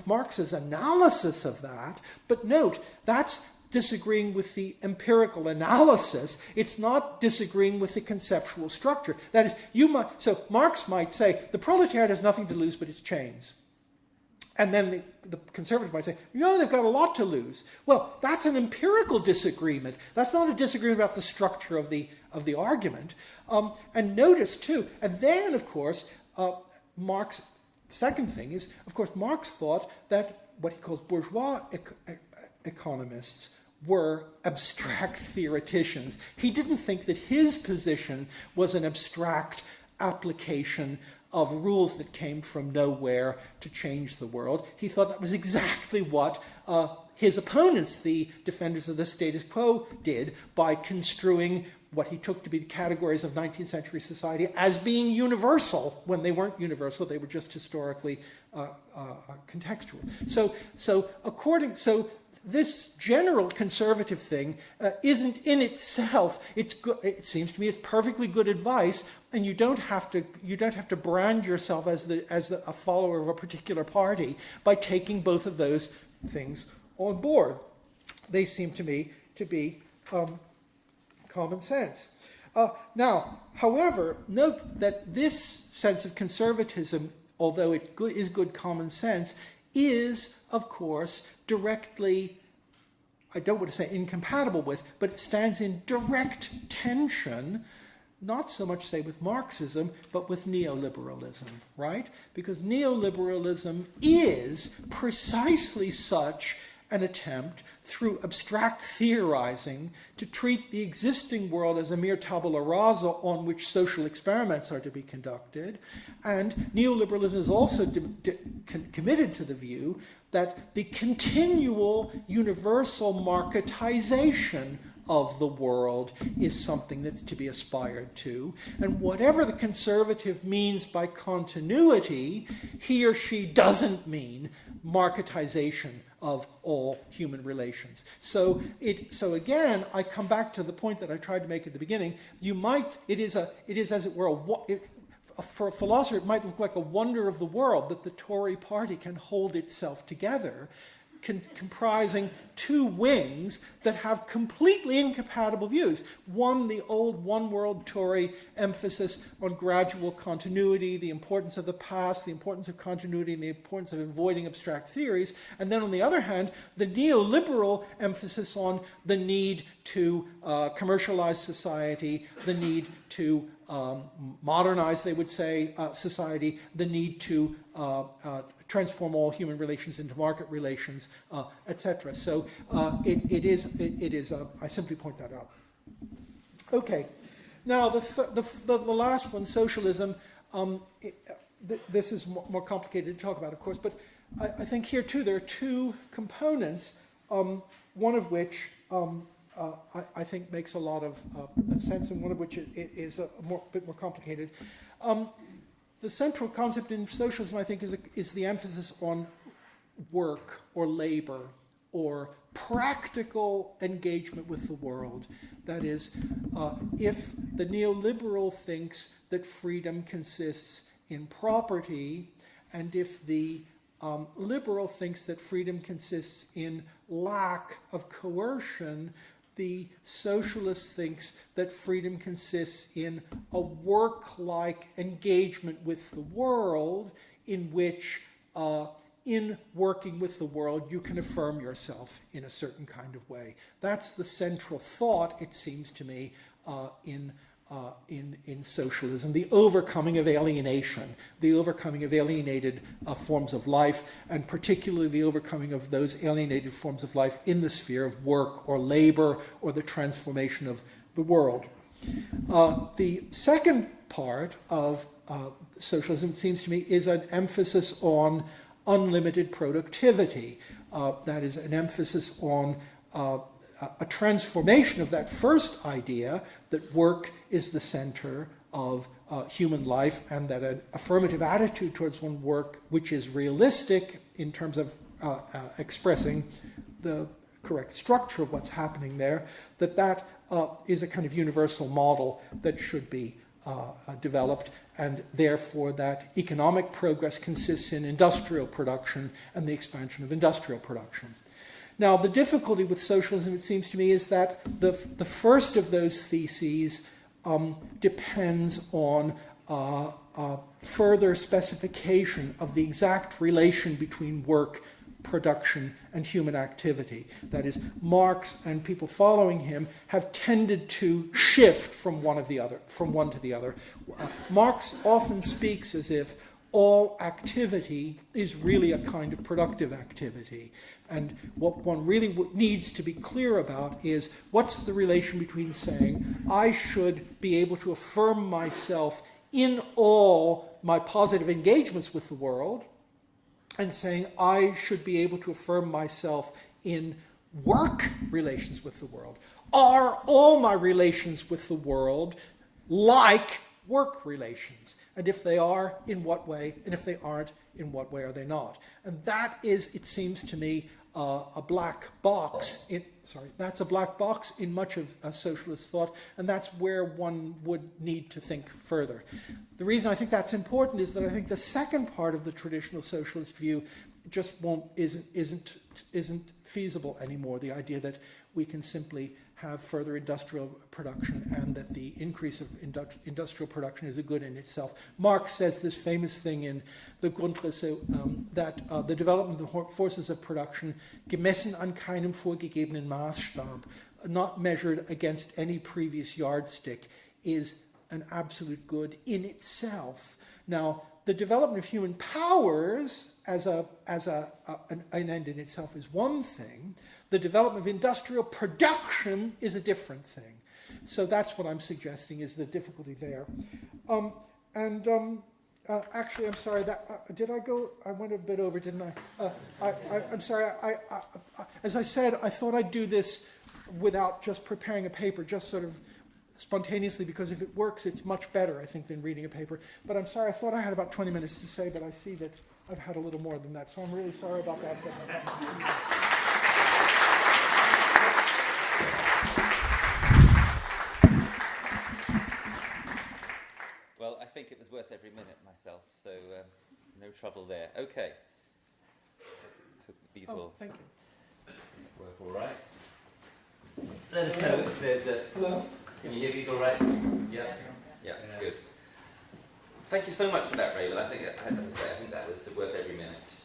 Speaker 3: Marx's analysis of that, but note, that's disagreeing with the empirical analysis. It's not disagreeing with the conceptual structure. That is, so Marx might say, the proletariat has nothing to lose but its chains. And then the conservative might say, they've got a lot to lose. Well, that's an empirical disagreement. That's not a disagreement about the structure of the argument. And notice, too, and then, of course, Marx, second thing is, of course, Marx thought that what he calls bourgeois economists were abstract theoreticians. He didn't think that his position was an abstract application of rules that came from nowhere to change the world. He thought that was exactly what his opponents, the defenders of the status quo, did by construing what he took to be the categories of 19th century society as being universal when they weren't universal, they were just historically contextual. So this general conservative thing isn't in itself. It's good. It seems to me it's perfectly good advice, and you don't have to brand yourself as a follower of a particular party by taking both of those things on board. They seem to me to be common sense. Now, however, note that this sense of conservatism, although it is good common sense, is, of course, directly, I don't want to say incompatible with, but it stands in direct tension, not so much, say, with Marxism, but with neoliberalism, right? Because neoliberalism is precisely such an attempt through abstract theorizing to treat the existing world as a mere tabula rasa on which social experiments are to be conducted. And neoliberalism is also committed to the view that the continual universal marketization of the world is something that's to be aspired to. And whatever the conservative means by continuity, he or she doesn't mean marketization of all human relations. So again, I come back to the point that I tried to make at the beginning. It is as it were, for a philosopher, it might look like a wonder of the world that the Tory party can hold itself together, comprising two wings that have completely incompatible views. One, the old one-world Tory emphasis on gradual continuity, the importance of the past, the importance of continuity, and the importance of avoiding abstract theories. And then on the other hand, the neoliberal emphasis on the need to commercialize society, the need to modernize, they would say, society, the need to transform all human relations into market relations, etc. So it is. I simply point that out. Okay. Now the last one, socialism. This is more complicated to talk about, of course, but I think here too there are two components. One of which I think makes a lot of sense, and one of which is a bit more complicated. The central concept in socialism, I think, is the emphasis on work or labor or practical engagement with the world. That is, if the neoliberal thinks that freedom consists in property, and if the liberal thinks that freedom consists in lack of coercion, the socialist thinks that freedom consists in a work-like engagement with the world in which, in working with the world, you can affirm yourself in a certain kind of way. That's the central thought, it seems to me, in socialism, the overcoming of alienation, the overcoming of alienated forms of life, and particularly the overcoming of those alienated forms of life in the sphere of work or labor or the transformation of the world. The second part of socialism, it seems to me, is an emphasis on unlimited productivity. That is an emphasis on a transformation of that first idea that work is the center of human life, and that an affirmative attitude towards one's work, which is realistic in terms of expressing the correct structure of what's happening there, that is a kind of universal model that should be developed, and therefore that economic progress consists in industrial production and the expansion of industrial production. Now, the difficulty with socialism, it seems to me, is that the first of those theses depends on further specification of the exact relation between work, production, and human activity. That is, Marx and people following him have tended to shift from one to the other. Marx often speaks as if all activity is really a kind of productive activity. And what one really needs to be clear about is what's the relation between saying, I should be able to affirm myself in all my positive engagements with the world, and saying, I should be able to affirm myself in work relations with the world. Are all my relations with the world like work relations? And if they are, in what way? And if they aren't, in what way are they not? And that is, it seems to me, a black box. That's a black box in much of socialist thought, and that's where one would need to think further. The reason I think that's important is that I think the second part of the traditional socialist view just isn't feasible anymore. The idea that we can simply have further industrial production and that the increase of industrial production is a good in itself. Marx says this famous thing in the Grundrisse that the development of the forces of production, gemessen an keinem vorgegebenen Maßstab, not measured against any previous yardstick, is an absolute good in itself. Now, the development of human powers as an end in itself is one thing. The development of industrial production is a different thing. So that's what I'm suggesting is the difficulty there. Actually, I'm sorry. Did I go? I went a bit over, didn't I? I'm sorry. As I said, I thought I'd do this without just preparing a paper, just sort of spontaneously, because if it works, it's much better, I think, than reading a paper. But I'm sorry. I thought I had about 20 minutes to say, but I see that I've had a little more than that. So I'm really sorry about that.
Speaker 1: Well, I think it was worth every minute myself, so no trouble there. Okay. Hope these will
Speaker 3: thank you.
Speaker 1: work all right. Let us know if there's a...
Speaker 3: Hello?
Speaker 1: Can you hear these all right? Yeah? Yeah, good. Thank you so much for that, Raymond. I think, as I say, I think that was worth every minute.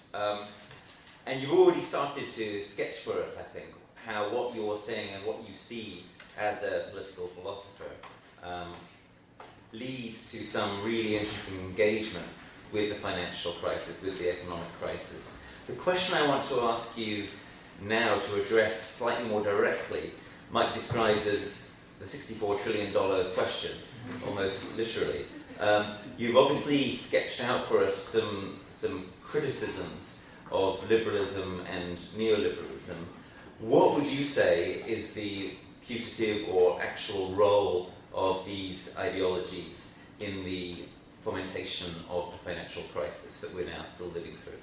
Speaker 1: And you've already started to sketch for us, I think, how what you're saying and what you see as a political philosopher leads to some really interesting engagement with the financial crisis, with the economic crisis. The question I want to ask you now to address slightly more directly might be described as the $64 trillion question, almost literally. You've obviously sketched out for us some criticisms of liberalism and neoliberalism. What would you say is the putative or actual role of these ideologies in the fomentation of the financial crisis that we're now still living through?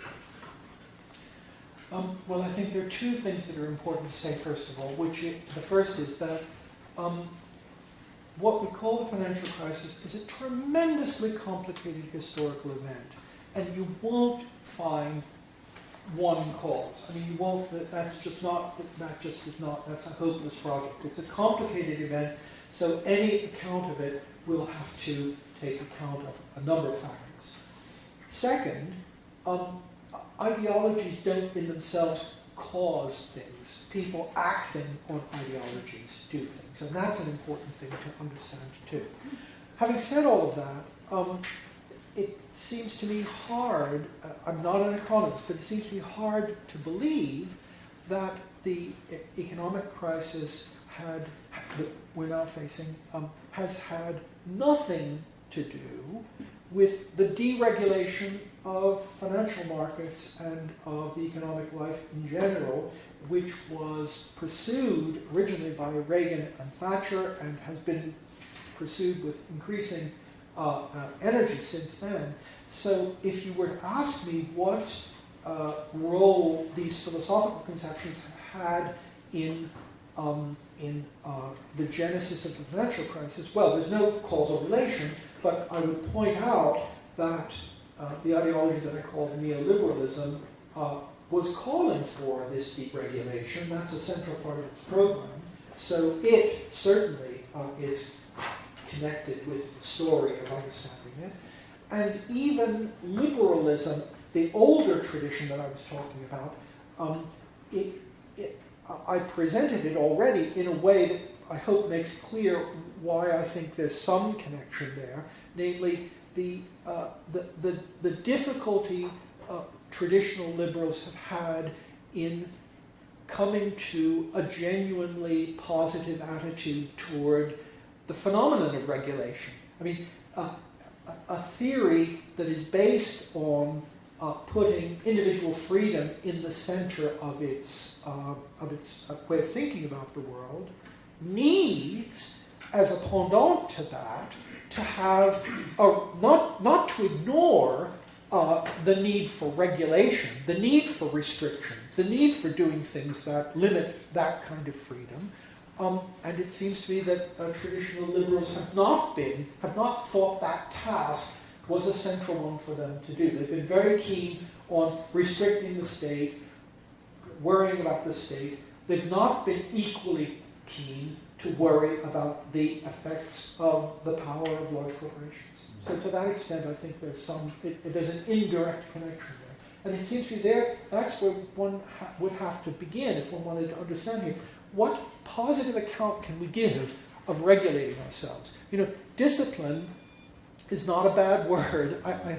Speaker 3: Well, I think there are two things that are important to say, first of all, the first is that what we call the financial crisis is a tremendously complicated historical event, and you won't find one cause. I mean, you won't, that's a hopeless project. It's a complicated event, so any account of it will have to take account of a number of factors. Second, ideologies don't in themselves cause things. People acting on ideologies do things, and that's an important thing to understand too. Having said all of that, it seems to me hard, I'm not an economist, but it seems to me hard to believe that the economic crisis that we're now facing has had nothing to do with the deregulation of financial markets and of the economic life in general, which was pursued originally by Reagan and Thatcher and has been pursued with increasing energy since then. So if you were to ask me what role these philosophical conceptions have had in the genesis of the financial crisis, well, there's no causal relation, but I would point out that the ideology that I call neoliberalism was calling for this deregulation. That's a central part of its program. So it certainly is connected with the story of understanding it. And even liberalism, the older tradition that I was talking about, I presented it already in a way that I hope makes clear why I think there's some connection there, namely the difficulty traditional liberals have had in coming to a genuinely positive attitude toward the phenomenon of regulation. I mean, a theory that is based on putting individual freedom in the center of its way of thinking about the world needs, as a pendant to that, to have not to ignore the need for regulation, the need for restriction, the need for doing things that limit that kind of freedom. And it seems to me that traditional liberals have not thought that task was a central one for them to do. They've been very keen on restricting the state, worrying about the state. They've not been equally keen to worry about the effects of the power of large corporations. So to that extent, I think there's an indirect connection there. And it seems to me that's where one would have to begin if one wanted to understand here. What positive account can we give of regulating ourselves? Discipline is not a bad word. I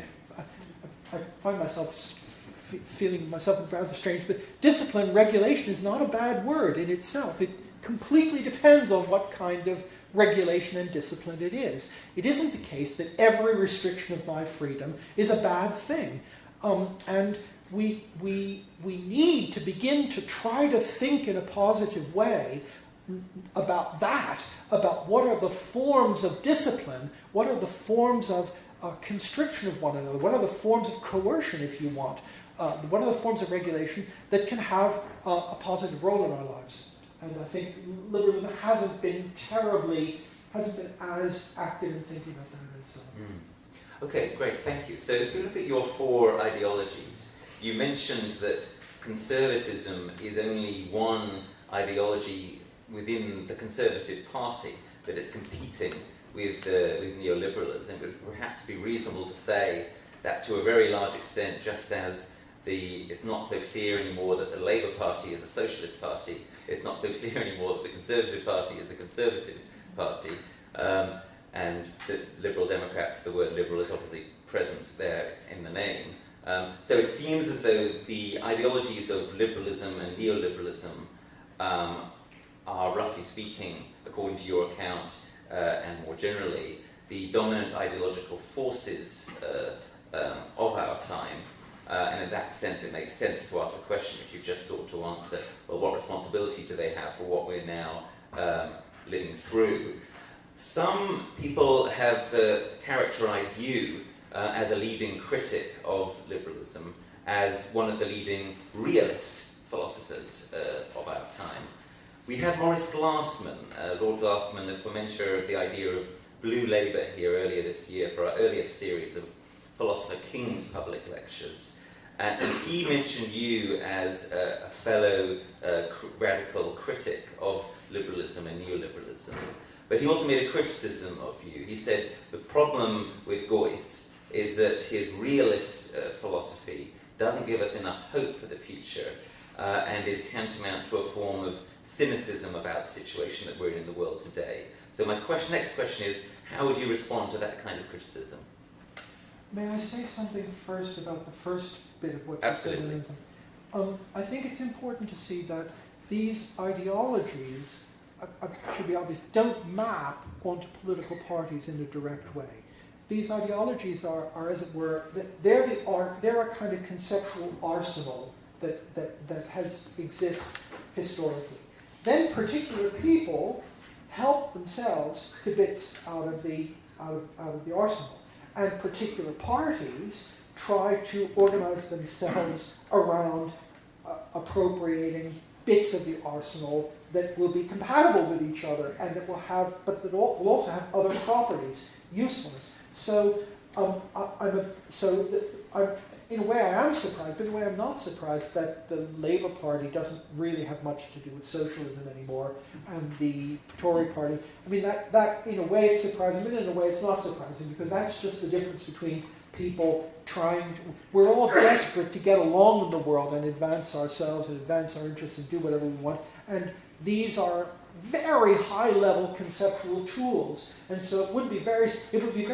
Speaker 3: find myself feeling myself rather strange, but discipline, regulation is not a bad word in itself. It completely depends on what kind of regulation and discipline it is. It isn't the case that every restriction of my freedom is a bad thing. And we need to begin to try to think in a positive way about that, about what are the forms of discipline, what are the forms of constriction of one another, what are the forms of coercion, if you want, what are the forms of regulation that can have a positive role in our lives. And I think liberalism hasn't been as active in thinking about that as...
Speaker 1: Okay, great, thank you. So if we look at your four ideologies, you mentioned that conservatism is only one ideology within the Conservative Party, that it's competing with neoliberalism. It would perhaps be reasonable to say that to a very large extent, just as it's not so clear anymore that the Labour Party is a socialist party, it's not so clear anymore that the Conservative Party is a conservative party, and the Liberal Democrats, the word liberal is obviously present there in the name. So it seems as though the ideologies of liberalism and neoliberalism are, roughly speaking, according to your account, and more generally, the dominant ideological forces of our time. And in that sense, it makes sense to ask the question which you've just sought to answer. Well, what responsibility do they have for what we're now living through? Some people have characterized you as a leading critic of liberalism, as one of the leading realist philosophers of our time. We had Maurice Glassman, Lord Glassman, the fomenter of the idea of blue labour here earlier this year for our earliest series of Philosopher King's public lectures. And he mentioned you as a fellow radical critic of liberalism and neoliberalism. But he also made a criticism of you. He said the problem with Geuss is that his realist philosophy doesn't give us enough hope for the future and is tantamount to a form of cynicism about the situation that we're in the world today. So my next question is, how would you respond to that kind of criticism?
Speaker 3: May I say something first about the first bit of what you said? I think it's important to see that these ideologies, should be obvious, don't map onto political parties in a direct way. these ideologies are, as it were, they're a kind of conceptual arsenal that exists historically. Then particular people help themselves to bits out of the arsenal, and particular parties try to organize themselves around appropriating bits of the arsenal that will be compatible with each other and that will have, but that will also have other properties, usefulness. So, in a way I am surprised, but in a way I'm not surprised that the Labour Party doesn't really have much to do with socialism anymore, and the Tory Party. I mean, that in a way it's surprising, but in a way it's not surprising, because that's just the difference between people trying to, we're all desperate to get along in the world and advance ourselves and advance our interests and do whatever we want, and these are very high-level conceptual tools, and so what I'm trying to say is, it would be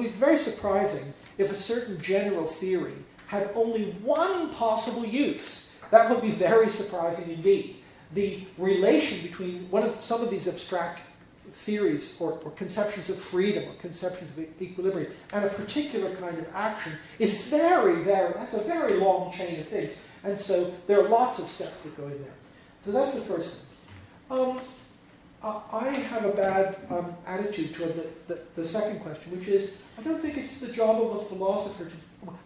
Speaker 3: very surprising if a certain general theory had only one possible use. That would be very surprising indeed. The relation between some of these abstract theories or conceptions of freedom or conceptions of equilibrium and a particular kind of action is that's a very long chain of things, and so there are lots of steps that go in there. So that's the first thing. I have a bad attitude toward the second question, which is, I don't think it's the job of a philosopher to...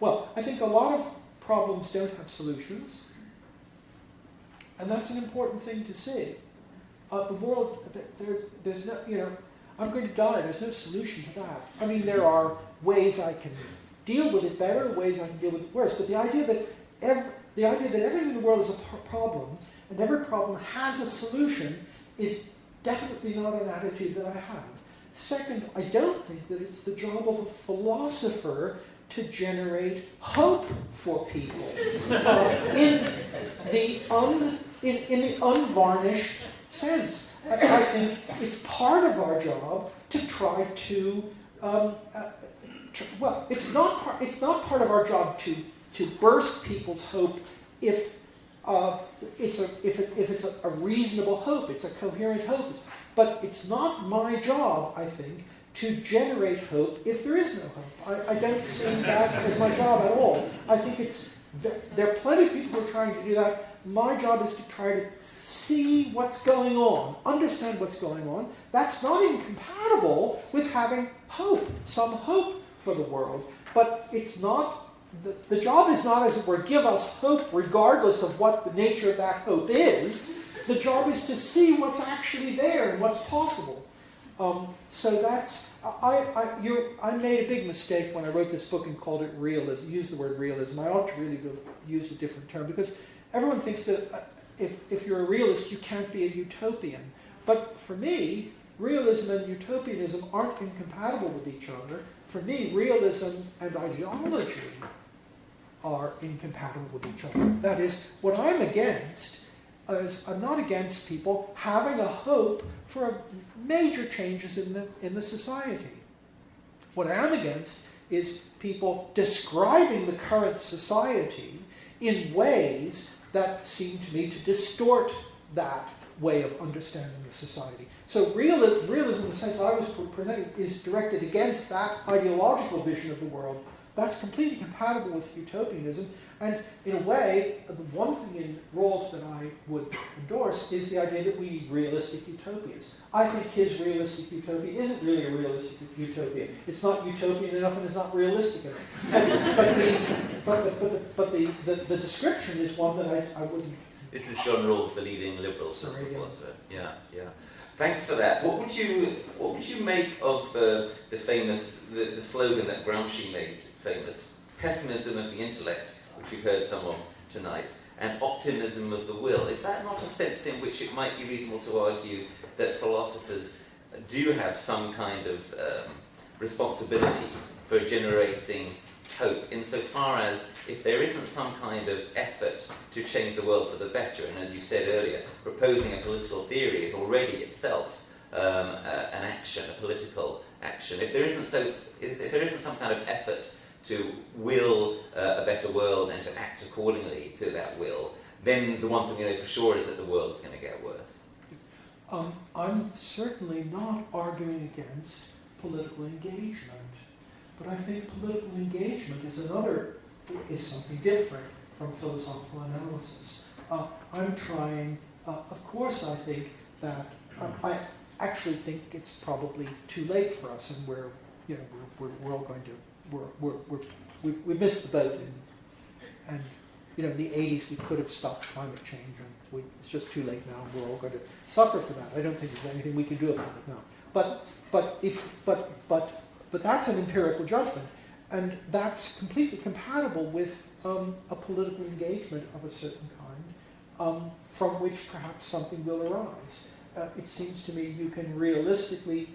Speaker 3: Well, I think a lot of problems don't have solutions, and that's an important thing to see. The world, there's no, I'm going to die, there's no solution to that. I mean, there are ways I can deal with it better, ways I can deal with it worse, but the idea that everything in the world is a problem, and every problem has a solution, is definitely not an attitude that I have. Second, I don't think that it's the job of a philosopher to generate hope for people in the unvarnished sense. I think it's part of our job to try to. It's not part of our job to burst people's hope if it's a reasonable hope, it's a coherent hope. But it's not my job, I think, to generate hope if there is no hope. I don't see that as my job at all. I think there are plenty of people who are trying to do that. My job is to try to see what's going on, understand what's going on. That's not incompatible with having hope, some hope for the world. But it's not. The job is not, as it were, give us hope regardless of what the nature of that hope is. The job is to see what's actually there and what's possible. So that's, I made a big mistake when I wrote this book and called it realism, used the word realism. I ought to really have used a different term, because everyone thinks that if you're a realist, you can't be a utopian. But for me, realism and utopianism aren't incompatible with each other. For me, realism and ideology are incompatible with each other. That is, what I'm against is, I'm not against people having a hope for major changes in the society. What I am against is people describing the current society in ways that seem to me to distort that way of understanding the society. So realism in the sense I was presenting is directed against that ideological vision of the world. That's completely compatible with utopianism, and in a way, the one thing in Rawls that I would endorse is the idea that we need realistic utopias. I think his realistic utopia isn't really a realistic utopia. It's not utopian enough and it's not realistic enough. But the description is one that I wouldn't.
Speaker 1: This is John Rawls, the leading liberal philosopher. Yeah. Thanks for that. What would you make of the famous the slogan that Gramsci made famous? Pessimism of the intellect, which we've heard some of tonight, and optimism of the will. Is that not a sense in which it might be reasonable to argue that philosophers do have some kind of responsibility for generating hope, insofar as if there isn't some kind of effort to change the world for the better, and as you said earlier, proposing a political theory is already itself an action, a political action. If there isn't some kind of effort to will a better world and to act accordingly to that will, then the one thing we know for sure is that the world is going to get worse.
Speaker 3: I'm certainly not arguing against political engagement. But I think political engagement is something different from philosophical analysis. I'm trying, of course I think that, I actually think it's probably too late for us, and we're all going to, we missed the boat, and in the 80s we could have stopped climate change, and it's just too late now, and we're all going to suffer for that. I don't think there's anything we can do about it now. But that's an empirical judgment, and that's completely compatible with a political engagement of a certain kind, from which perhaps something will arise. It seems to me you can realistically,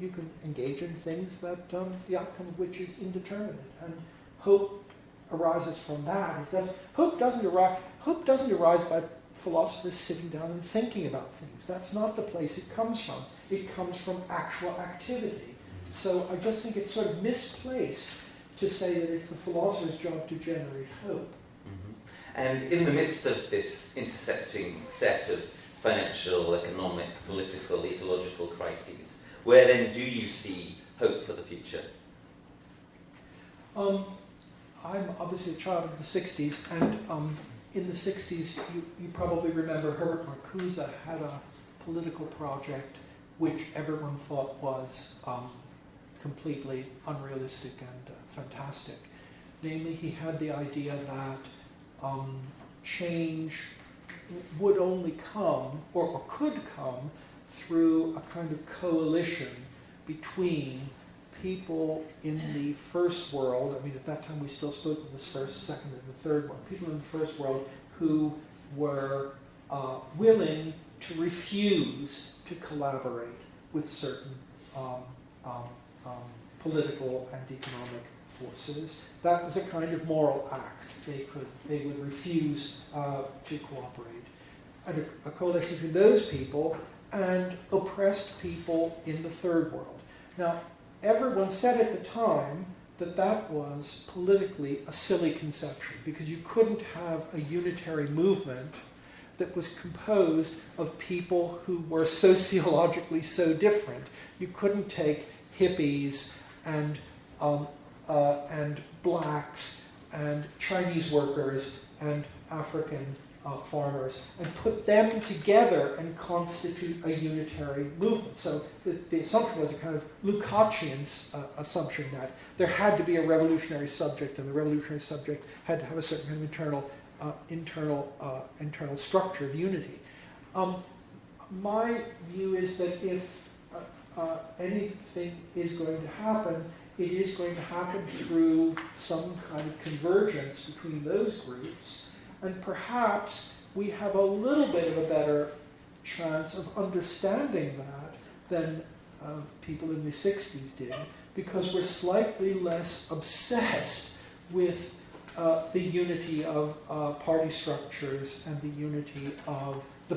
Speaker 3: you can engage in things that the outcome of which is indeterminate, and hope arises from that. Hope doesn't arise by philosophers sitting down and thinking about things. That's not the place it comes from. It comes from actual activity. So I just think it's sort of misplaced to say that it's the philosopher's job to generate hope.
Speaker 1: Mm-hmm. And in the midst of this intersecting set of financial, economic, political, ecological crises, where then do you see hope for the future?
Speaker 3: I'm obviously a child of the 60s, and in the 60s, you probably remember Herbert Marcuse had a political project which everyone thought was completely unrealistic and fantastic. Namely, he had the idea that change would only come, or could come, through a kind of coalition between people in the first world. I mean, at that time we still spoke of this first, second, and the third world. People in the first world who were willing to refuse to collaborate with certain political and economic forces. That was a kind of moral act. They would refuse to cooperate. And a coalition between those people and oppressed people in the third world. Now, everyone said at the time that that was politically a silly conception, because you couldn't have a unitary movement that was composed of people who were sociologically so different. You couldn't take hippies and blacks and Chinese workers and African farmers and put them together and constitute a unitary movement. So the assumption was a kind of Lukácsian assumption that there had to be a revolutionary subject, and the revolutionary subject had to have a certain kind of internal structure of unity. My view is that if anything is going to happen, it is going to happen through some kind of convergence between those groups. And perhaps we have a little bit of a better chance of understanding that than people in the 60s did, because we're slightly less obsessed with the unity of party structures and the unity of the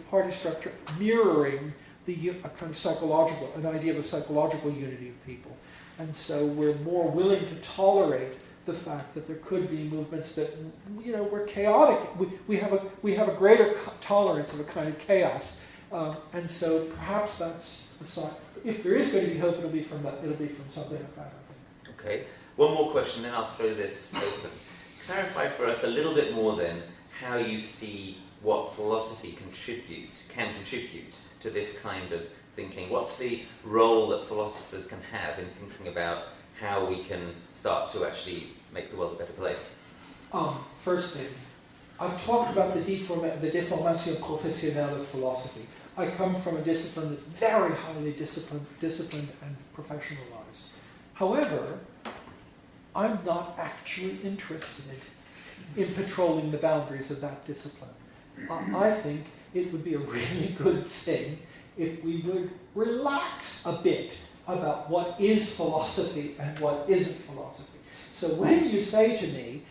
Speaker 3: party structure mirroring a kind of psychological, an idea of a psychological unity of people. And so we're more willing to tolerate the fact that there could be movements that, were chaotic. We have a greater tolerance of a kind of chaos, and so perhaps that's the sign. If there is going to be hope, it'll be from that. It'll be from something like that. I think.
Speaker 1: Okay. One more question, then I'll throw this open. Clarify for us a little bit more, then, how you see what philosophy can contribute to this kind of thinking. What's the role that philosophers can have in thinking about how we can start to actually make the world a better place?
Speaker 3: First thing, I've talked about the déformation professionnelle of philosophy. I come from a discipline that's very highly disciplined and professionalized. However, I'm not actually interested in patrolling the boundaries of that discipline. I think it would be a really good thing if we would relax a bit about what is philosophy and what isn't philosophy. So when you say to me,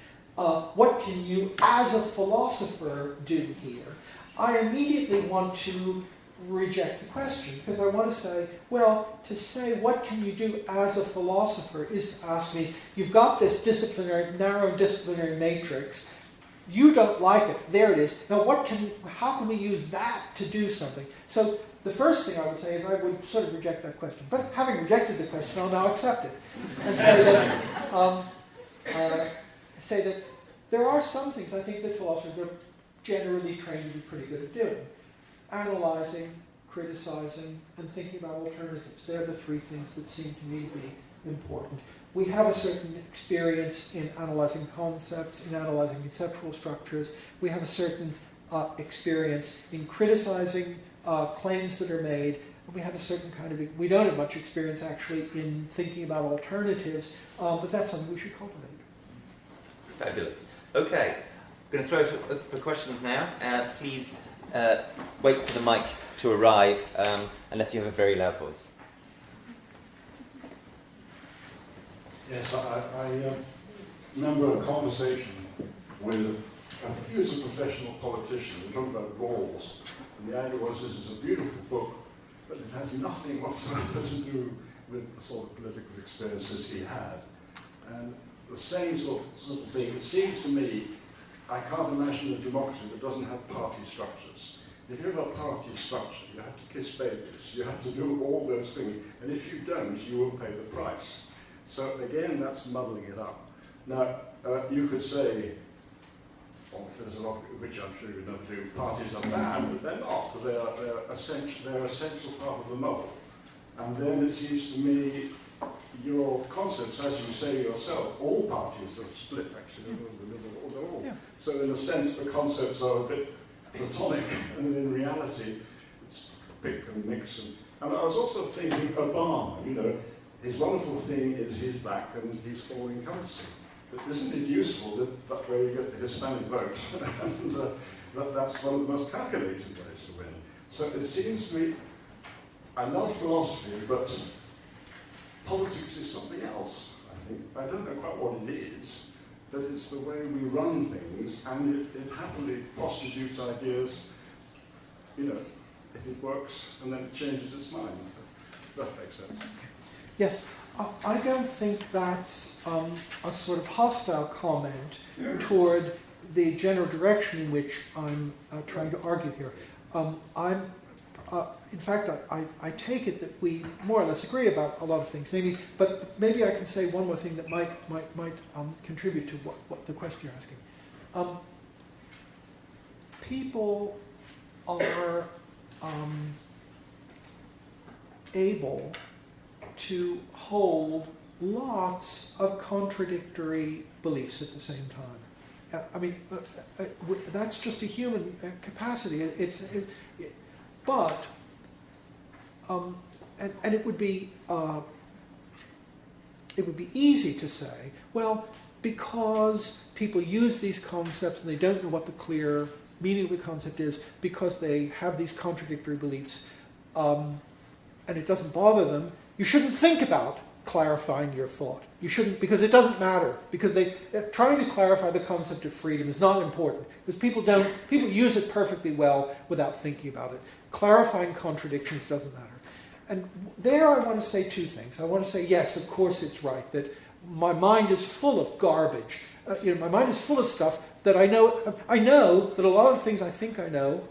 Speaker 3: what can you as a philosopher do here, I immediately want to reject the question, because I want to say, well, to say what can you do as a philosopher is to ask me, you've got this narrow disciplinary matrix, you don't like it, there it is, now how can we use that to do something? So the first thing I would say is I would sort of reject that question. But having rejected the question, I'll now accept it and say that there are some things I think that philosophers are generally trained to be pretty good at doing. Analyzing, criticizing, and thinking about alternatives. They're the three things that seem to me to be important. We have a certain experience in analyzing concepts, in analyzing conceptual structures. We have a certain experience in criticizing claims that are made. We have a certain kind of, we don't have much experience actually in thinking about alternatives, but that's something we should cultivate.
Speaker 1: Fabulous. Okay, I'm going to throw it up for questions now. Please wait for the mic to arrive, unless you have a very loud voice.
Speaker 2: Yes, I remember a conversation with, I think he was a professional politician. We were talking about laws, and the idea was this is a beautiful book, but it has nothing whatsoever to do with the sort of political experiences he had. And the same sort of thing, it seems to me, I can't imagine a democracy that doesn't have party structures. If you have a party structure, you have to kiss babies, you have to do all those things, and if you don't, you will pay the price. So again, that's muddling it up. Now, you could say, which I'm sure you would never do, parties are bad, but they're not. They're an essential part of the model. And then it seems to me, your concepts, as you say yourself, all parties are split, actually. They're all. Yeah. So in a sense, the concepts are a bit platonic, and in reality, it's pick and mix. And I was also thinking Obama, you know, his wonderful thing is he's black and he's following currency. But isn't it useful that way you get the Hispanic vote? And that's one of the most calculated ways to win. So it seems to me, I love philosophy, but politics is something else, I think. I don't know quite what it is, but it's the way we run things, and it happily prostitutes ideas, you know, if it works, and then it changes its mind. If that makes sense.
Speaker 3: Yes, I don't think that's a sort of hostile comment toward the general direction in which I'm trying to argue here. In fact, I take it that we more or less agree about a lot of things. But maybe I can say one more thing that might contribute to what the question you're asking. People are able to hold lots of contradictory beliefs at the same time. I mean, that's just a human capacity. But it would be easy to say, well, because people use these concepts and they don't know what the clear meaning of the concept is, because they have these contradictory beliefs, and it doesn't bother them, you shouldn't think about clarifying your thought. You shouldn't, because it doesn't matter. Because trying to clarify the concept of freedom is not important. Because people use it perfectly well without thinking about it. Clarifying contradictions doesn't matter. And there I want to say two things. I want to say, yes, of course it's right, that my mind is full of garbage. My mind is full of stuff that I know. I know that a lot of the things I think I know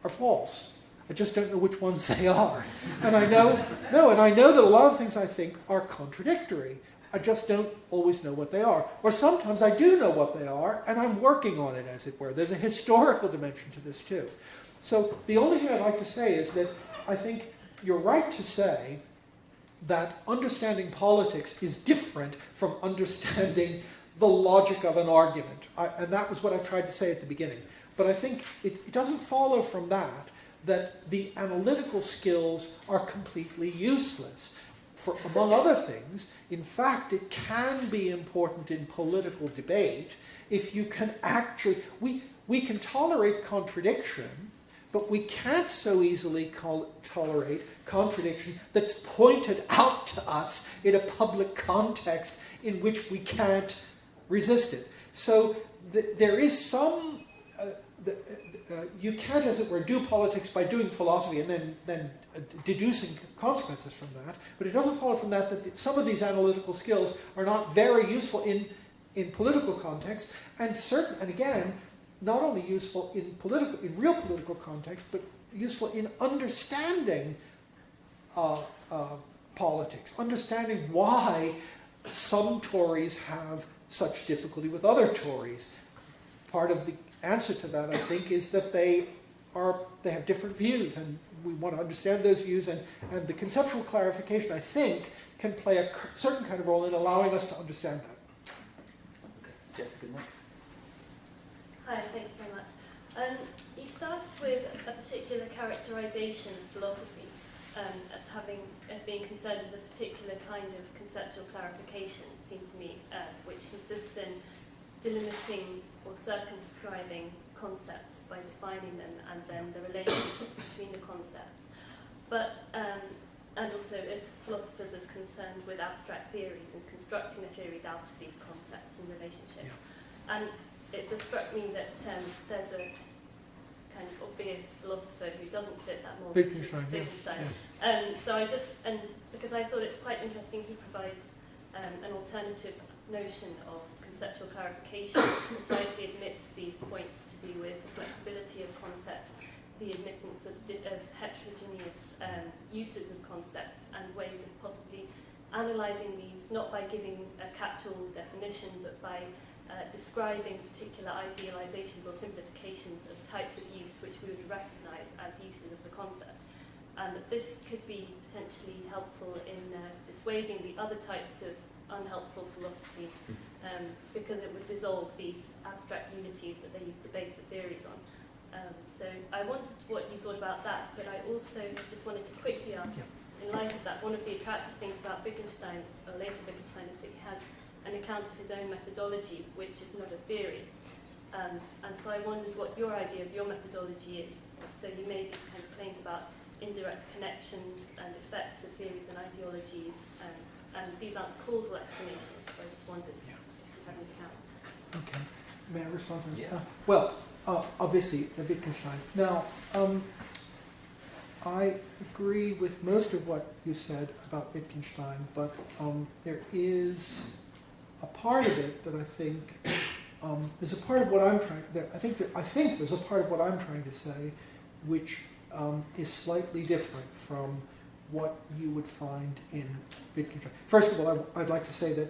Speaker 3: are false. I just don't know which ones they are. And I know that a lot of things I think are contradictory. I just don't always know what they are. Or sometimes I do know what they are, and I'm working on it, as it were. There's a historical dimension to this, too. So the only thing I'd like to say is that I think you're right to say that understanding politics is different from understanding the logic of an argument. And that was what I tried to say at the beginning. But I think it doesn't follow from that the analytical skills are completely useless. For, among other things, in fact, it can be important in political debate if you can actually... We can tolerate contradiction, but we can't so easily tolerate contradiction that's pointed out to us in a public context in which we can't resist it. So there is some... you can't, as it were, do politics by doing philosophy and then deducing consequences from that. But it doesn't follow from that some of these analytical skills are not very useful in political context, and again, not only useful in real political context, but useful in understanding politics, understanding why some Tories have such difficulty with other Tories. Part of the answer to that, I think, is that they have different views, and we want to understand those views, and the conceptual clarification, I think, can play a certain kind of role in allowing us to understand that.
Speaker 1: Okay, Jessica next.
Speaker 4: Hi, thanks very much. You started with a particular characterization of philosophy as being concerned with a particular kind of conceptual clarification, it seemed to me, which consists in delimiting or circumscribing concepts by defining them and then the relationships between the concepts. But, and also as philosophers is concerned with abstract theories and constructing the theories out of these concepts and relationships. Yeah. And it's just struck me that there's a kind of obvious philosopher who doesn't fit that mold, which is Wittgenstein. Yeah. So because I thought it's quite interesting, he provides an alternative notion of conceptual clarification, which precisely admits these points to do with the flexibility of concepts, the admittance of heterogeneous uses of concepts, and ways of possibly analysing these, not by giving a catch-all definition, but by describing particular idealizations or simplifications of types of use which we would recognise as uses of the concept. And that this could be potentially helpful in dissuading the other types of unhelpful philosophy, because it would dissolve these abstract unities that they used to base the theories on. So I wondered what you thought about that, but I also just wanted to quickly ask, in light of that, one of the attractive things about Wittgenstein, or later Wittgenstein, is that he has an account of his own methodology, which is not a theory. And so I wondered what your idea of your methodology is. So you made these kind of claims about indirect connections and effects of theories and ideologies, and these aren't causal explanations, so I just wondered if you had an account.
Speaker 3: Okay. May I respond to that?
Speaker 1: Yeah.
Speaker 3: Well, obviously, Wittgenstein. Now, I agree with most of what you said about Wittgenstein, but there is a part of it that I think there's a part of what I'm trying. I think there's a part of what I'm trying to say, which is slightly different from what you would find in Wittgenstein. First of all, I'd like to say that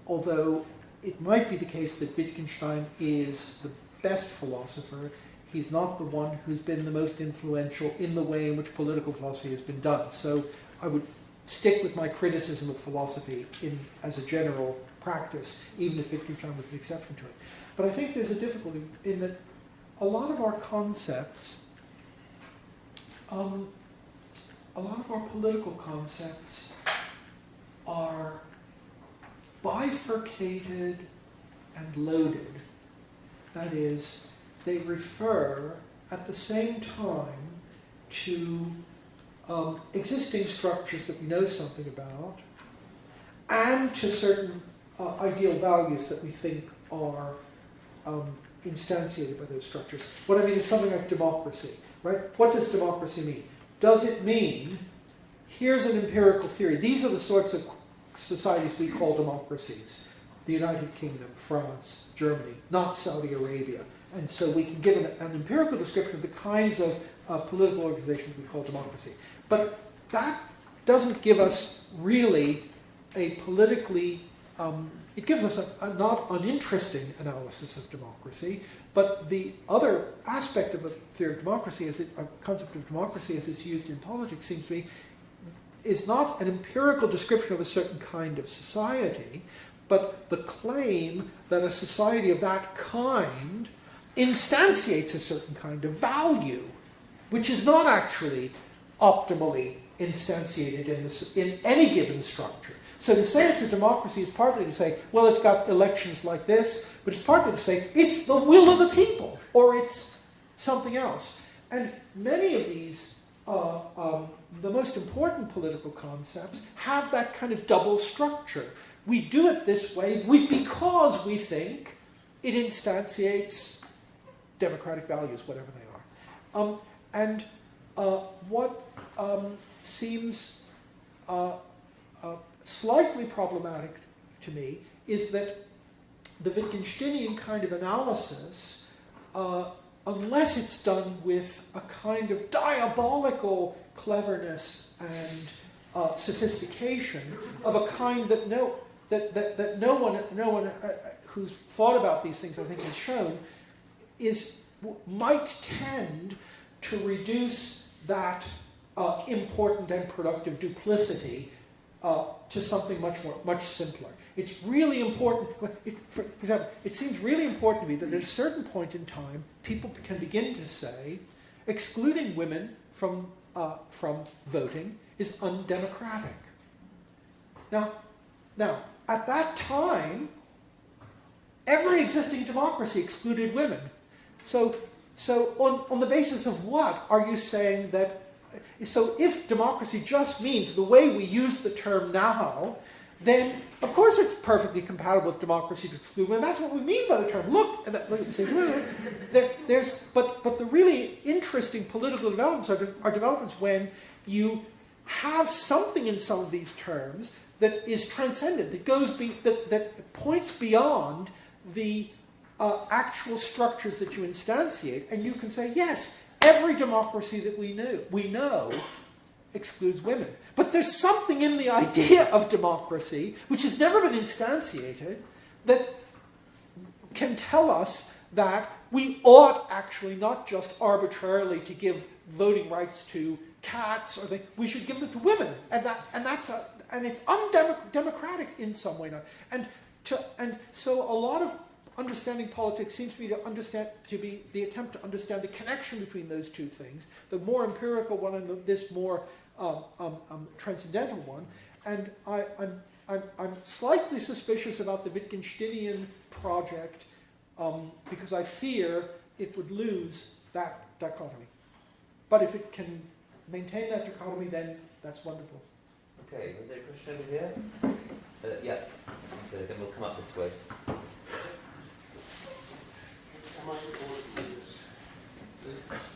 Speaker 3: although it might be the case that Wittgenstein is the best philosopher, he's not the one who's been the most influential in the way in which political philosophy has been done. So I would stick with my criticism of philosophy as a general practice, even if Wittgenstein was the exception to it. But I think there's a difficulty in that a lot of our concepts, a lot of our political concepts are bifurcated and loaded. That is, they refer at the same time to existing structures that we know something about, and to certain ideal values that we think are instantiated by those structures. What I mean is something like democracy, right? What does democracy mean? Does it mean, here's an empirical theory. These are the sorts of societies we call democracies. The United Kingdom, France, Germany, not Saudi Arabia. And so we can give an empirical description of the kinds of political organizations we call democracy. But that doesn't give us really a politically, it gives us a not uninteresting analysis of democracy, but the other aspect of a theory of democracy, a concept of democracy as it's used in politics, seems to me, is not an empirical description of a certain kind of society, but the claim that a society of that kind instantiates a certain kind of value, which is not actually optimally instantiated in any given structure. So to say it's a democracy is partly to say, well, it's got elections like this, but it's partly to say it's the will of the people, or it's something else. And many of these, the most important political concepts, have that kind of double structure. We do it this way because we think it instantiates democratic values, whatever they are. And what seems slightly problematic to me is that the Wittgensteinian kind of analysis unless it's done with a kind of diabolical cleverness and sophistication of a kind that no one who's thought about these things, I think, has shown, might tend to reduce that important and productive duplicity to something much simpler. It's really important. For example, it seems really important to me that at a certain point in time, people can begin to say, excluding women from voting is undemocratic. Now, at that time, every existing democracy excluded women. So on the basis of what are you saying that? So if democracy just means the way we use the term now, then of course it's perfectly compatible with democracy to exclude women. That's what we mean by the term. Look, but the really interesting political developments are developments when you have something in some of these terms that is transcendent, that points beyond the actual structures that you instantiate, and you can say, yes, every democracy that we know excludes women. But there's something in the idea of democracy, which has never been instantiated, that can tell us that we ought actually not just arbitrarily to give voting rights to cats or things, we should give them to women, and it's undemocratic in some way now. And so a lot of understanding politics seems to be the attempt to understand the connection between those two things, the more empirical one and this more transcendental one. And I'm slightly suspicious about the Wittgensteinian project because I fear it would lose that dichotomy. But if it can maintain that dichotomy, then that's wonderful.
Speaker 1: Okay, was there a question over here? Yeah, so then we'll come up this way.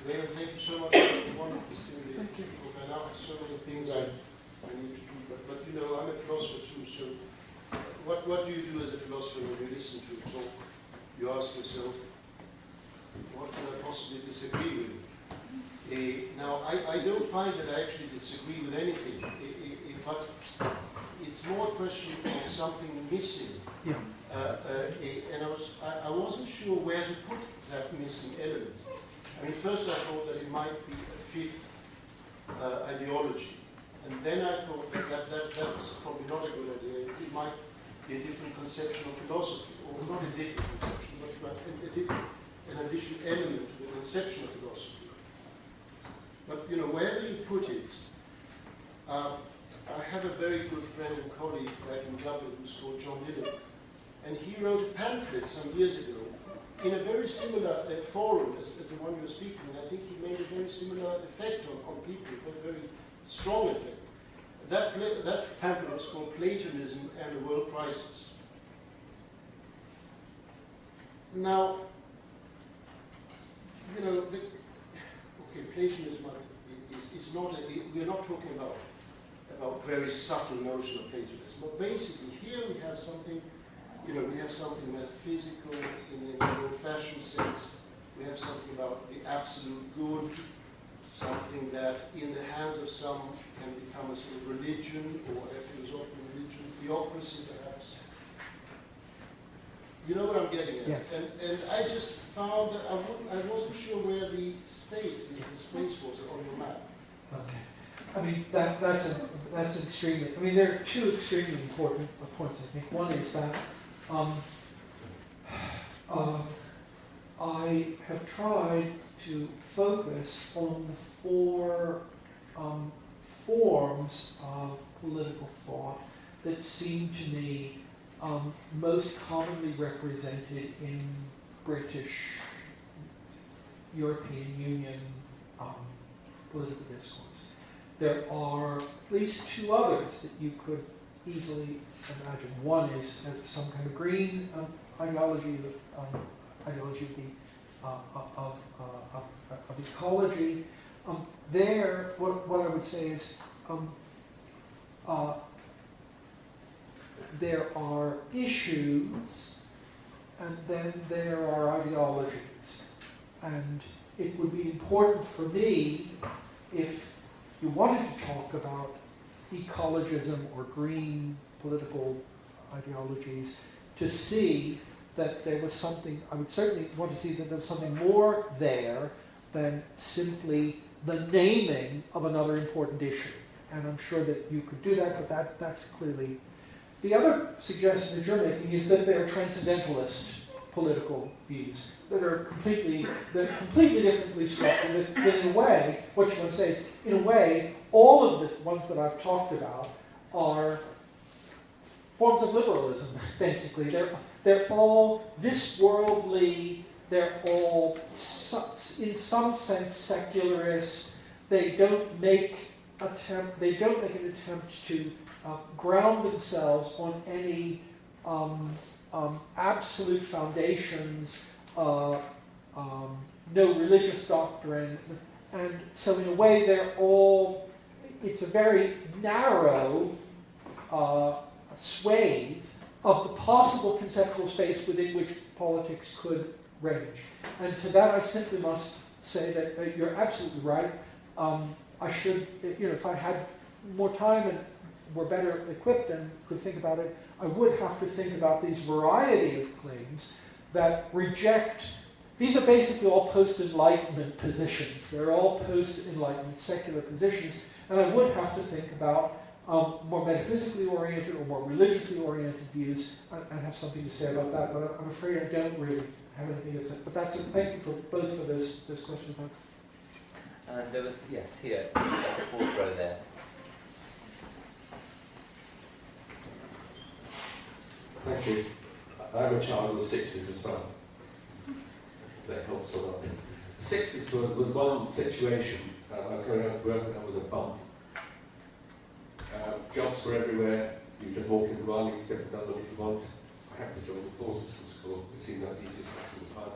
Speaker 5: Raymond, thank you so much for the wonderful stimulating talk. I now have so many things I need to do, but you know, I'm a philosopher too, so what do you do as a philosopher when you listen to a talk? You ask yourself, what can I possibly disagree with? Now, I don't find that I actually disagree with anything, but it's more a question of something missing.
Speaker 3: Yeah.
Speaker 5: And I wasn't sure where to put that missing element. I mean, first I thought that it might be a fifth ideology, and then I thought that's probably not a good idea. It might be a different conception of philosophy, or not a different conception, but an additional element to the conception of philosophy. But you know, wherever you put it, I have a very good friend and colleague back in Dublin who's called John Dillon, and he wrote a pamphlet some years ago in a very similar forum as the one you were speaking, and I think he made a very similar effect on people, a very strong effect. That pamphlet was called Platonism and the World Crisis. Now, you know, Platonism is not, we're not talking about very subtle notion of Platonism, but basically here we have something, you know, we have something metaphysical in the old-fashioned sense. We have something about the absolute good, something that in the hands of some can become a sort of religion or a philosophical religion, theocracy perhaps. You know what I'm getting at?
Speaker 3: Yes.
Speaker 5: And I just found that I wasn't sure where the space was on your map. Okay.
Speaker 3: I mean, that's extremely. I mean, there are two extremely important points. I think one is that I have tried to focus on the four forms of political thought that seem to me most commonly represented in British, European Union political discourse. There are at least two others that you could easily imagine. One is some kind of green ideology, ideology of ecology. There, what I would say is there are issues, and then there are ideologies. And it would be important for me, if you wanted to talk about ecologism or green political ideologies, to see that there was something, I would certainly want to see that there was something more there than simply the naming of another important issue. And I'm sure that you could do that, but that's clearly... The other suggestion that you're making is that there are transcendentalist political views that are completely differently structured, that in a way, what you want to say is, in a way, all of the ones that I've talked about are forms of liberalism, basically. They're all this worldly, they're all in some sense secularist. They don't make an attempt to ground themselves on any absolute foundations, no religious doctrine, and so in a way they're all, it's a very narrow swathe of the possible conceptual space within which politics could range. And to that I simply must say that you're absolutely right. I should, if I had more time and were better equipped and could think about it, I would have to think about these variety of claims that reject, these are basically all post-Enlightenment positions. They're all post-Enlightenment secular positions, and I would have to think about more metaphysically oriented or more religiously oriented views and have something to say about that, but I'm afraid I don't really have anything to say. But that's it. Thank you for both for those questions. Thanks.
Speaker 1: There was, yes, here, at the fourth row there.
Speaker 6: Thank you. I'm a child of the 60s as well. That helps a lot. The 60s was one situation, I carried on working out with a bump. Jobs were everywhere. You just walk in one, you step another if you want. I happened to join the forces from school. It seemed like the easiest stuff in the time.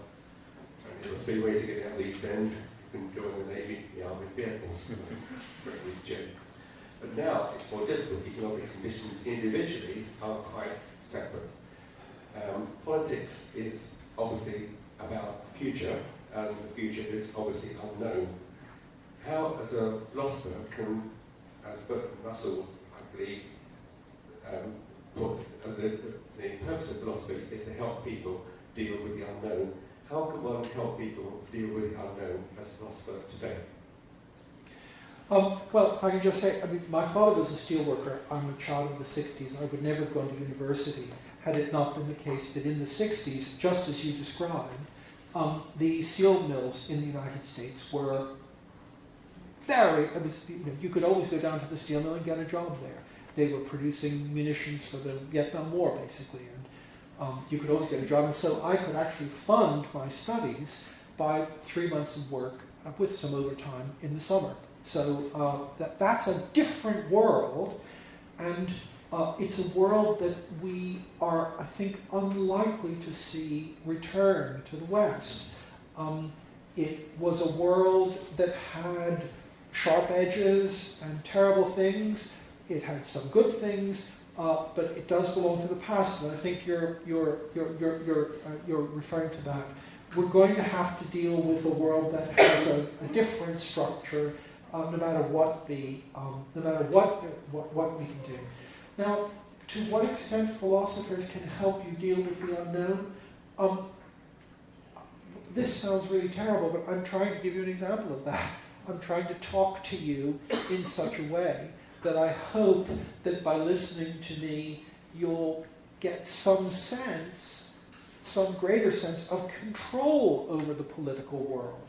Speaker 6: There were 3 ways to get out of the East End. You can join the Navy, the Army, the Air Force. Very big job. But now it's more difficult. Economic conditions individually are quite separate. Politics is obviously about the future, and the future is obviously unknown. How, as a philosopher, can, as Bertrand Russell, I believe, put, the purpose of philosophy is to help people deal with the unknown. How can one help people deal with the unknown as a philosopher today?
Speaker 3: Well, if I can just say, I mean, my father was a steelworker. I'm a child of the 60s. I would never have gone to university had it not been the case that in the 60s, just as you described, the steel mills in the United States were you could always go down to the steel mill and get a job there. They were producing munitions for the Vietnam War, basically, and you could always get a job. And so I could actually fund my studies by 3 months of work with some overtime in the summer. So that's a different world, and it's a world that we are, I think, unlikely to see return to the West. It was a world that had sharp edges and terrible things. It had some good things, but it does belong to the past. And I think you're referring to that. We're going to have to deal with a world that has a different structure, no matter what we can do. Now, to what extent philosophers can help you deal with the unknown? This sounds really terrible, but I'm trying to give you an example of that. I'm trying to talk to you in such a way that I hope that by listening to me, you'll get some sense, some greater sense of control over the political world.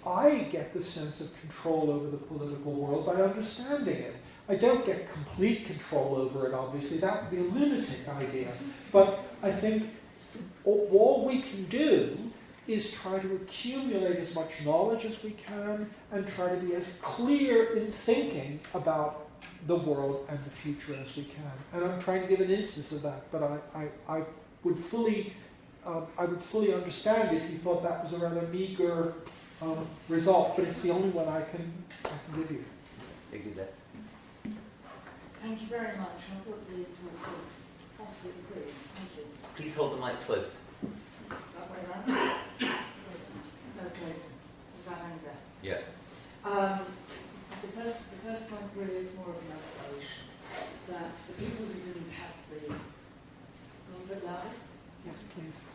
Speaker 3: I get the sense of control over the political world by understanding it. I don't get complete control over it, obviously. That would be a limiting idea. But I think all we can do is try to accumulate as much knowledge as we can and try to be as clear in thinking about the world and the future as we can. And I'm trying to give an instance of that, but I would fully understand if you thought that was a rather meager result, but it's the only one I can give you.
Speaker 1: Thank you, there.
Speaker 7: Thank you very much. I thought the talk was absolutely brilliant. Thank you.
Speaker 1: Please hold the mic close.
Speaker 7: That way around? No place.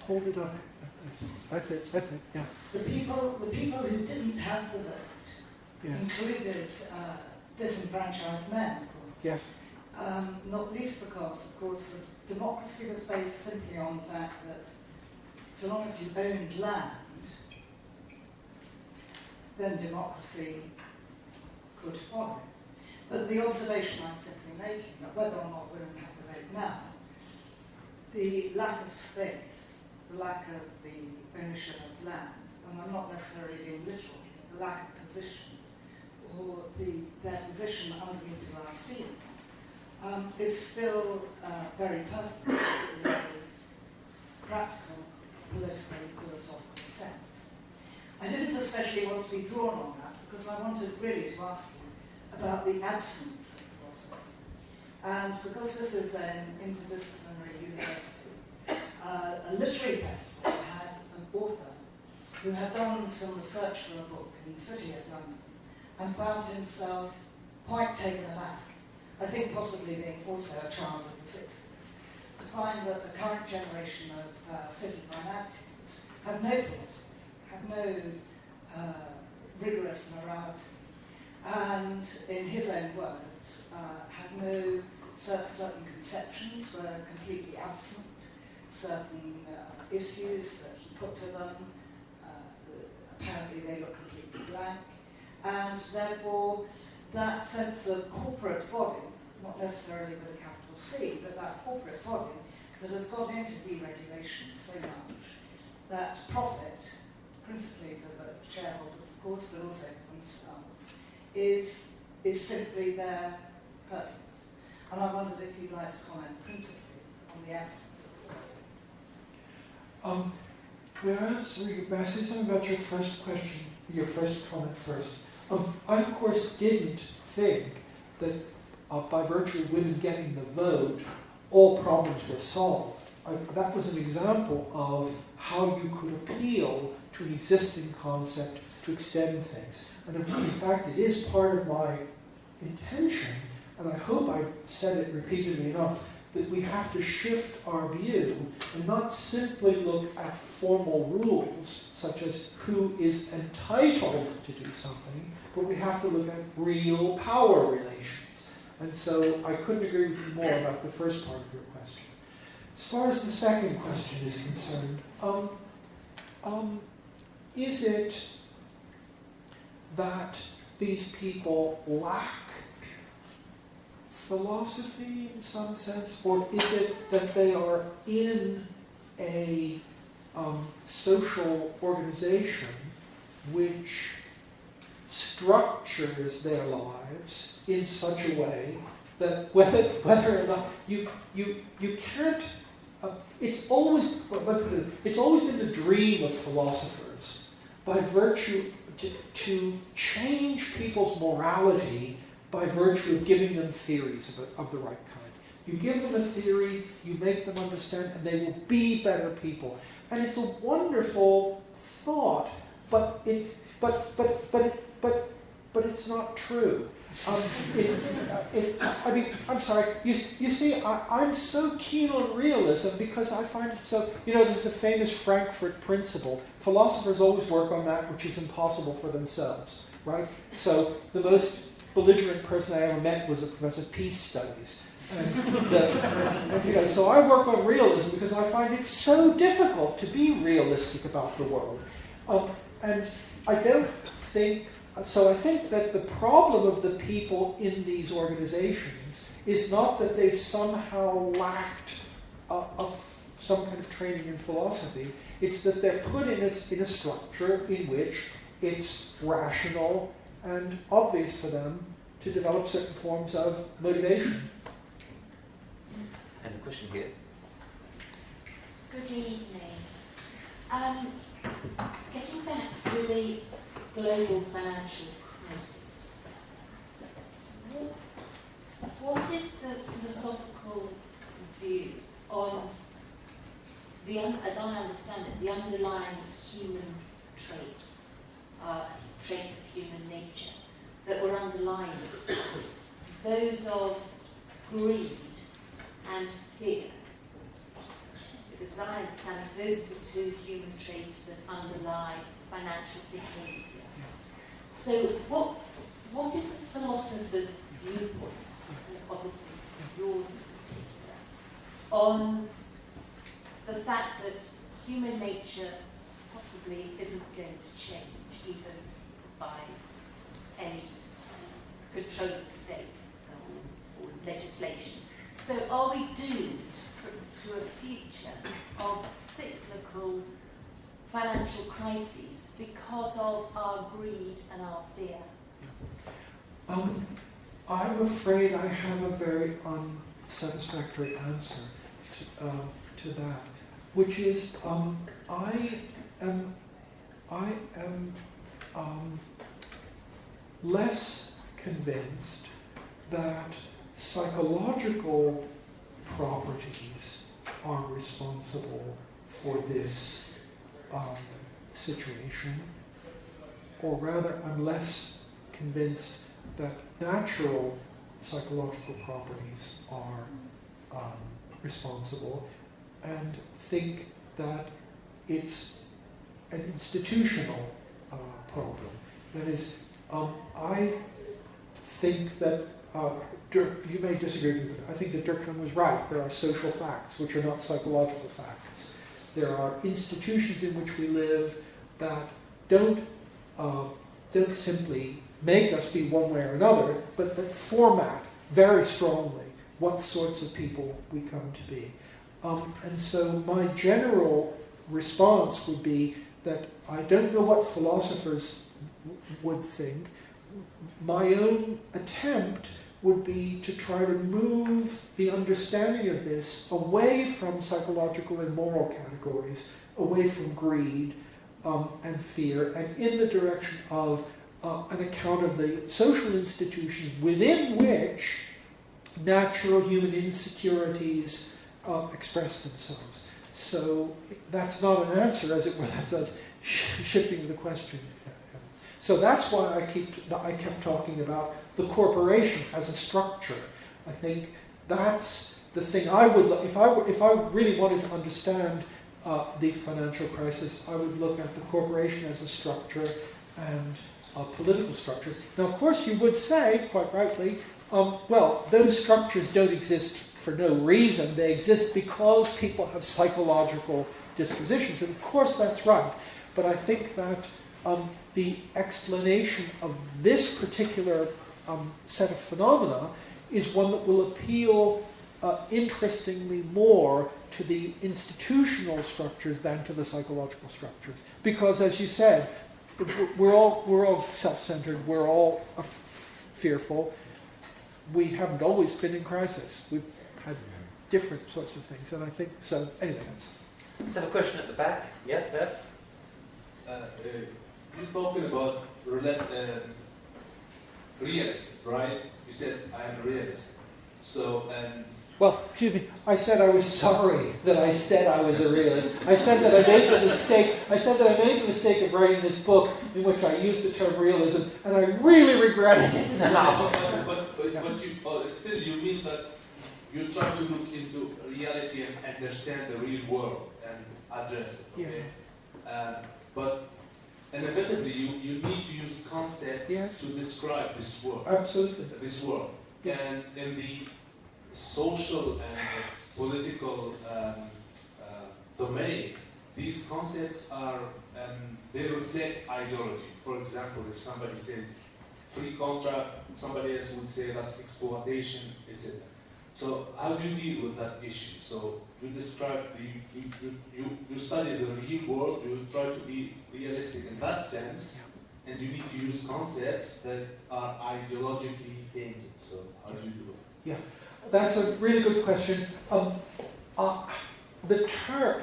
Speaker 3: hold it up. That's it, yes.
Speaker 7: The people who didn't have the vote
Speaker 3: Yes.
Speaker 7: included disenfranchised men, of course.
Speaker 3: Yes.
Speaker 7: Not least because, of course, the democracy was based simply on the fact that so long as you owned land, then democracy could follow. But the observation I'm simply making, that whether or not women have the vote now, the lack of space, the lack of the ownership of land, and I'm not necessarily being literal here, the lack of position, or their position underneath the glass ceiling, is still very pertinent in a practical, political, philosophical sense. I didn't especially want to be drawn on that because I wanted really to ask you about the absence of philosophy. And because this is an interdisciplinary university, a literary festival had an author who had done some research for a book in the City of London and found himself quite taken aback, I think possibly being also a child of the 60s, to find that the current generation of city financiers have no philosophy, have no rigorous morality, and in his own words, have no certain conceptions, were completely absent, certain issues that he put to them, apparently they were completely blank, and therefore that sense of corporate body, not necessarily with a capital C, but that corporate body that has got into deregulation so much that profit, principally for the shareholders of course, but also for themselves, is simply their purpose. And I wondered if you'd like to comment principally on the absence of philosophy.
Speaker 3: May I say something about your first question, your first comment first? I, of course, didn't think that by virtue of women getting the vote, all problems were solved. That was an example of how you could appeal to an existing concept to extend things. And in fact, it is part of my intention, and I hope I've said it repeatedly enough, that we have to shift our view and not simply look at formal rules, such as who is entitled to do something, but we have to look at real power relations. And so I couldn't agree with you more about the first part of your question. As far as the second question is concerned, is it that these people lack philosophy in some sense, or is it that they are in a social organization which structures their lives in such a way that whether or not you can't, it's always been the dream of philosophers by virtue to change people's morality by virtue of giving them theories of the right kind. You give them a theory, you make them understand, and they will be better people. And it's a wonderful thought, but it's not true. I'm sorry. You see, I'm so keen on realism because I find it so. There's the famous Frankfurt principle. Philosophers always work on that which is impossible for themselves, right? So the most belligerent person I ever met was a professor of peace studies. So I work on realism because I find it so difficult to be realistic about the world. And I don't think, so I think that the problem of the people in these organizations is not that they've somehow lacked some kind of training in philosophy, it's that they're put in a structure in which it's rational and obvious for them to develop certain forms of motivation.
Speaker 1: And a question here.
Speaker 8: Good evening. Getting back to the global financial crisis, what is the philosophical view on as I understand it, the underlying human traits, traits of human nature that were underlying this crisis? Those of greed and fear. as I understand it, those are the two human traits that underlie financial behaviour. So what is the philosopher's viewpoint, and obviously yours in particular, on the fact that human nature possibly isn't going to change even by any controlling state or legislation? So are we doomed to a future of cyclical financial crises because of our greed and our fear?
Speaker 3: I'm afraid I have a very unsatisfactory answer to that, which is I am less convinced that psychological properties are responsible for this situation, or rather I'm less convinced that natural psychological properties are responsible, and think that it's an institutional problem. That is, I think that you may disagree with me. I think that Durkheim was right. There are social facts which are not psychological facts. There are institutions in which we live that don't simply make us be one way or another, but that format very strongly what sorts of people we come to be. And so my general response would be that I don't know what philosophers would think. My own attempt would be to try to move the understanding of this away from psychological and moral categories, away from greed and fear, and in the direction of an account of the social institutions within which natural human insecurities express themselves. So that's not an answer, as it were, that's a shifting the question. So that's why I kept talking about the corporation as a structure. I think that's the thing I would look, if I really wanted to understand the financial crisis, I would look at the corporation as a structure and political structures. Now, of course, you would say, quite rightly, well, those structures don't exist for no reason. They exist because people have psychological dispositions. And of course, that's right. But I think that the explanation of this particular set of phenomena is one that will appeal interestingly more to the institutional structures than to the psychological structures. Because, as you said, we're all self-centered, we're all fearful. We haven't always been in crisis. We've had different sorts of things, and I think so. Anyway,
Speaker 1: let's have a question at the back. Yeah, there.
Speaker 9: You're talking about realist, right? You said I am a realist. So, and
Speaker 3: well, excuse me. I said I was sorry that I said I was a realist. I said that I made the mistake. I said that I made the mistake of writing this book in which I used the term realism, and I really regretted it now.
Speaker 9: But you still you mean that you try to look into reality and understand the real world and address it. Okay? Yeah. But inevitably, you need to use concepts to describe this world.
Speaker 3: Absolutely.
Speaker 9: This world. Yes. And in the social and political domain, these concepts are, they reflect ideology. For example, if somebody says free contract, somebody else would say that's exploitation, etc. So how do you deal with that issue? So you describe, you study the real world, you try to be realistic in that sense, and you need to use concepts that are ideologically tainted. So how do you do it?
Speaker 3: Yeah, that's a really good question. The term,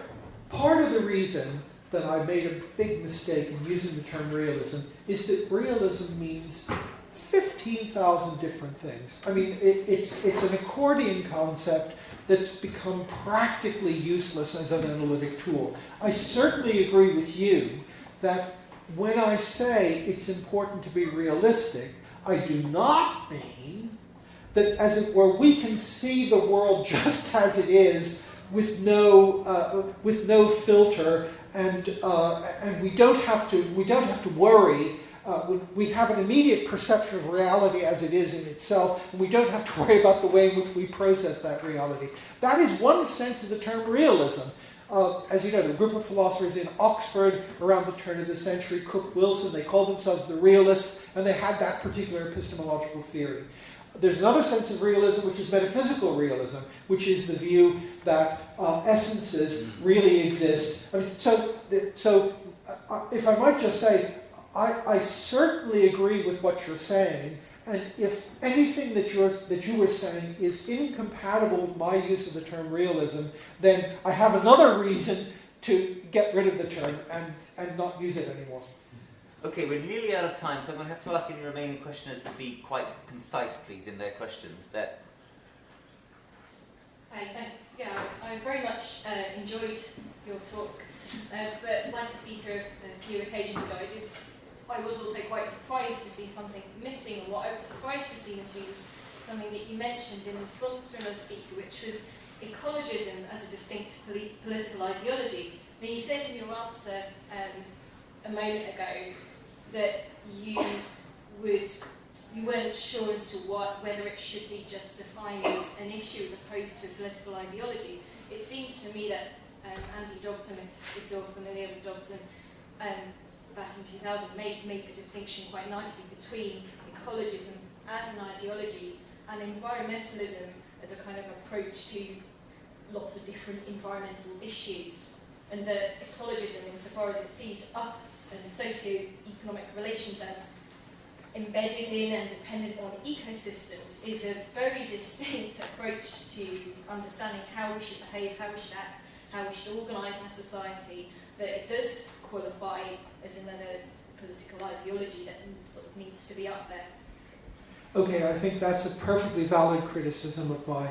Speaker 3: part of the reason that I made a big mistake in using the term realism is that realism means 15,000 different things. I mean, it's an accordion concept that's become practically useless as an analytic tool. I certainly agree with you that when I say it's important to be realistic, I do not mean that, as it were, we can see the world just as it is with no filter, and we don't have to worry. We have an immediate perception of reality as it is in itself, and we don't have to worry about the way in which we process that reality. That is one sense of the term realism. As you know, the group of philosophers in Oxford around the turn of the century, Cook, Wilson, they called themselves the realists, and they had that particular epistemological theory. There's another sense of realism, which is metaphysical realism, which is the view that essences really exist. I mean, so if I might just say, I certainly agree with what you're saying, and if anything that you were saying is incompatible with my use of the term realism, then I have another reason to get rid of the term and not use it anymore.
Speaker 1: Okay, we're nearly out of time, so I'm going to have to ask any remaining questioners to be quite concise, please, in their questions. Bette.
Speaker 10: Hi, thanks. Yeah, I very much enjoyed your talk, but like a speaker a few occasions ago, I was also quite surprised to see something missing, and what I was surprised to see missing was something that you mentioned in response to another speaker, which was ecologism as a distinct political ideology. Now, you said in your answer a moment ago that you weren't sure as to whether it should be just defined as an issue as opposed to a political ideology. It seems to me that Andy Dobson, if you're familiar with Dobson, back in 2000 made the distinction quite nicely between ecologism as an ideology and environmentalism as a kind of approach to lots of different environmental issues. And that ecologism, insofar as it sees us and socio-economic relations as embedded in and dependent on ecosystems, is a very distinct approach to understanding how we should behave, how we should act, how we should organise our society, that it does qualify as another political ideology that sort of needs to be up there.
Speaker 3: Okay, I think that's a perfectly valid criticism of my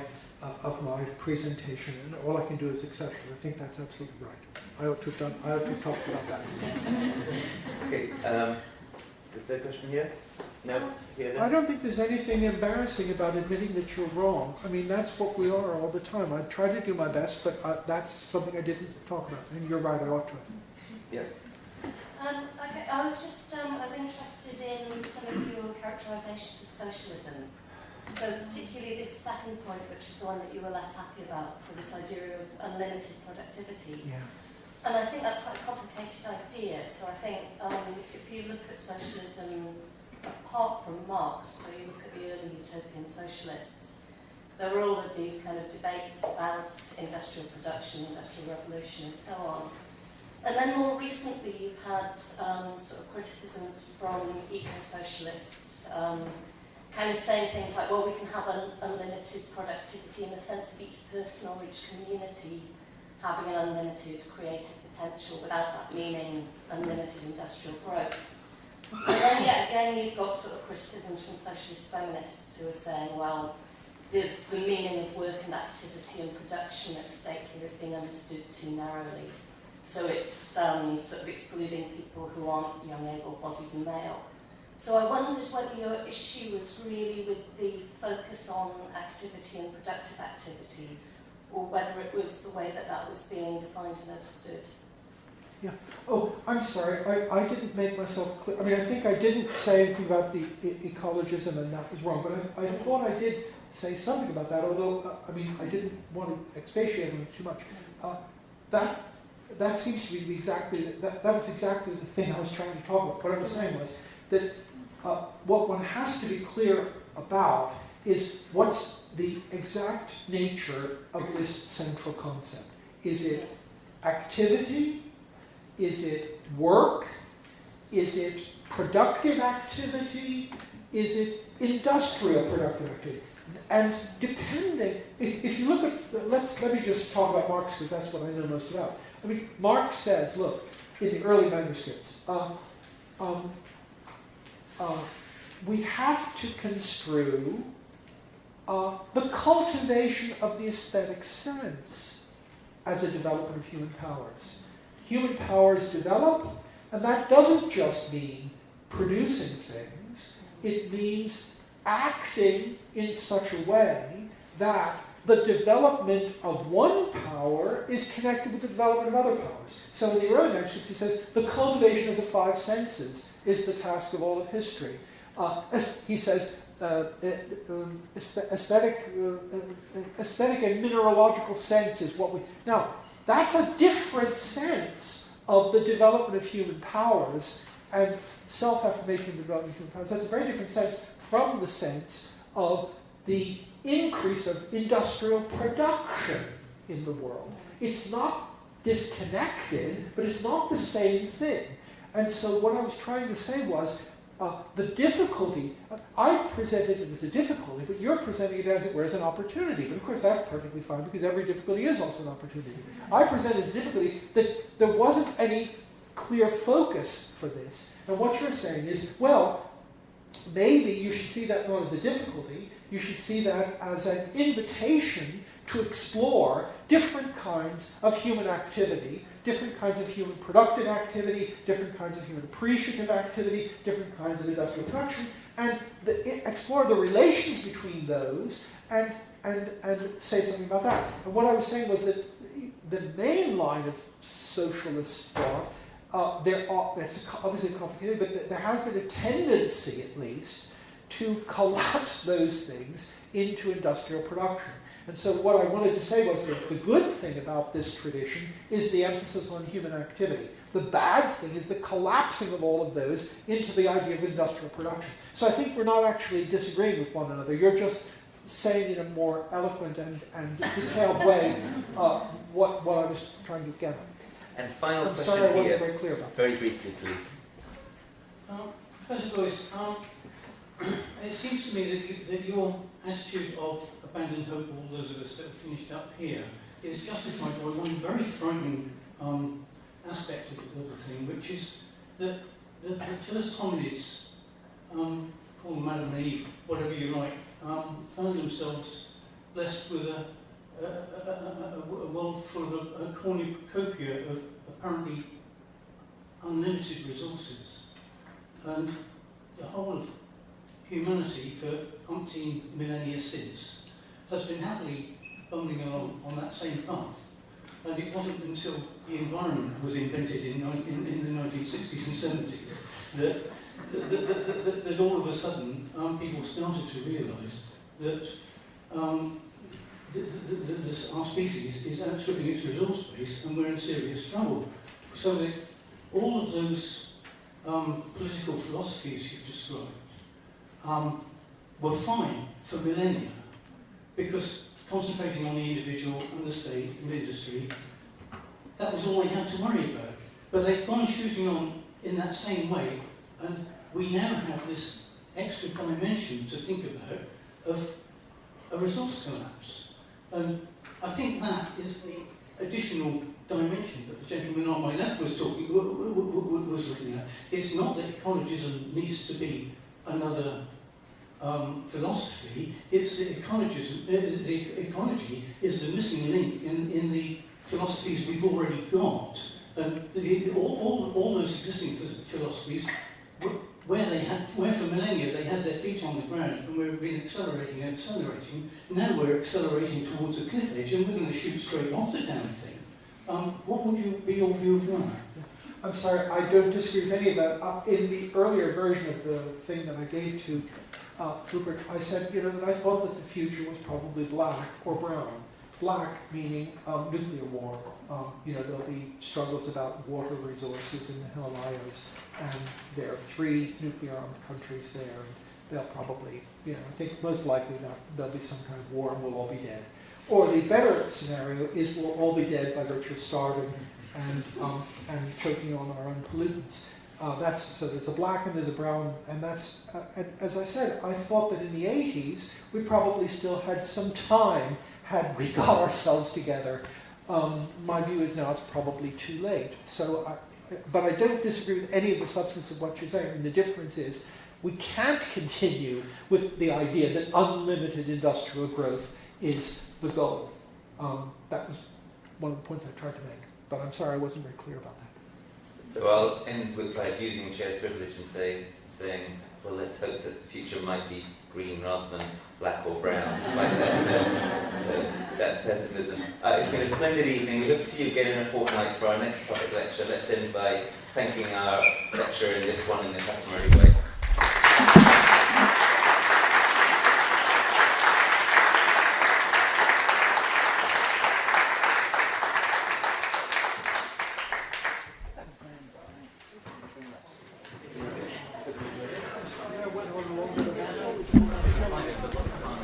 Speaker 3: presentation, and all I can do is accept it. I think that's absolutely right. I ought to have talked about that.
Speaker 1: Okay, is there a question here? No? Here, then?
Speaker 3: I don't think there's anything embarrassing about admitting that you're wrong. I mean, that's what we are all the time. I try to do my best, but that's something I didn't talk about. And you're right, I ought to have.
Speaker 1: Yeah.
Speaker 8: Okay, I was interested in some of your characterizations of socialism. So particularly this second point, which was the one that you were less happy about, so this idea of unlimited productivity.
Speaker 3: Yeah.
Speaker 8: And I think that's quite a complicated idea. So I think if you look at socialism apart from Marx, so you look at the early utopian socialists, there were all of these kind of debates about industrial production, industrial revolution, and so on. And then more recently, you've had sort of criticisms from eco-socialists, kind of saying things like, well, we can have an unlimited productivity in the sense of each person or each community having an unlimited creative potential without that meaning unlimited industrial growth. And then yet again, you've got sort of criticisms from socialist feminists who are saying, well, the meaning of work and activity and production at stake here is being understood too narrowly. So it's sort of excluding people who aren't young, able-bodied and male. So I wondered whether your issue was really with the focus on activity and productive activity, or whether it was the way that that was being defined and understood.
Speaker 3: Yeah. Oh, I'm sorry. I didn't make myself clear. I mean, I think I didn't say anything about the ecologism, and that was wrong. But I thought I did say something about that, although, I mean, I didn't want to expatiate on it too much. That seems to be exactly, that was exactly the thing I was trying to talk about. What I was saying was that what one has to be clear about is what's the exact nature of this central concept. Is it activity? Is it work? Is it productive activity? Is it industrial productive activity? And depending, if you look at, let me just talk about Marx because that's what I know most about. I mean, Marx says, look, in the early manuscripts, we have to construe the cultivation of the aesthetic sense as a development of human powers. Human powers develop, and that doesn't just mean producing things. It means acting in such a way that the development of one power is connected with the development of other powers. So in the early manuscripts, he says, the cultivation of the five senses is the task of all of history. He says, aesthetic and mineralogical sense is what we... Now, that's a different sense of the development of human powers and self-affirmation of the development of human powers. That's a very different sense from the sense of the increase of industrial production in the world. It's not disconnected, but it's not the same thing. And so what I was trying to say was, the difficulty, I presented it as a difficulty, but you're presenting it as it were as an opportunity. But of course that's perfectly fine, because every difficulty is also an opportunity. I presented as a difficulty that there wasn't any clear focus for this. And what you're saying is, well, maybe you should see that not as a difficulty, you should see that as an invitation to explore different kinds of human activity, different kinds of human productive activity, different kinds of human appreciative activity, different kinds of industrial production, and explore the relations between those and say something about that. And what I was saying was that the main line of socialist thought, it's obviously complicated, but there has been a tendency, at least, to collapse those things into industrial production. And so what I wanted to say was that the good thing about this tradition is the emphasis on human activity. The bad thing is the collapsing of all of those into the idea of industrial production. So I think we're not actually disagreeing with one another. You're just saying in a more eloquent and detailed way what I was trying to get at.
Speaker 1: And final
Speaker 3: I'm
Speaker 1: question
Speaker 3: sorry I wasn't
Speaker 1: here.
Speaker 3: very clear about that.
Speaker 1: Very briefly, please.
Speaker 11: Professor Geuss, it seems to me that your attitude of abandoned hope, all those of us that have finished up here, is justified by one very frightening aspect of the thing, which is that the first hominids, call them Adam and Eve, whatever you like, found themselves blessed with a world full of a cornucopia of apparently unlimited resources. And the whole of humanity for umpteen millennia since has been happily bumbling along on that same path. And it wasn't until the environment was invented in the 1960s and 70s that all of a sudden people started to realise that our species is outstripping its resource base and we're in serious trouble. So that all of those political philosophies you've described were fine for millennia, because concentrating on the individual and the state and industry, that was all they had to worry about. But they've gone shooting on in that same way, and we now have this extra dimension to think about of a resource collapse. And I think that is the additional dimension that the gentleman on my left was looking at. It's not that ecologism needs to be another philosophy, it's that the ecology is the missing link in the philosophies we've already got. And all those existing philosophies, where for millennia they had their feet on the ground and we've been accelerating, now we're accelerating towards a cliff edge and we're going to shoot straight off the damn thing. What would be your view of that?
Speaker 3: I'm sorry, I don't disagree with any of that. In the earlier version of the thing that I gave to Rupert, I said, that I thought that the future was probably black or brown. Black meaning nuclear war. There'll be struggles about water resources in the Himalayas, and there are 3 nuclear-armed countries there, and they'll probably, I think most likely that there'll be some kind of war and we'll all be dead. Or the better scenario is we'll all be dead by virtue of starving and choking on our own pollutants. So there's a black and there's a brown, and that's, as I said, I thought that in the 80s we probably still had some time had we got ourselves together. My view is now it's probably too late. But I don't disagree with any of the substance of what you're saying. And the difference is we can't continue with the idea that unlimited industrial growth is the goal. That was one of the points I tried to make. But I'm sorry I wasn't very clear about that.
Speaker 1: So I'll end with using chair's privilege and saying well, let's hope that the future might be green rather than black or brown, despite that pessimism. It's been a splendid evening. We hope to see you again in a fortnight for our next public lecture. Let's end by thanking our lecturer in this one in the customary way.
Speaker 3: I went on longer than I thought.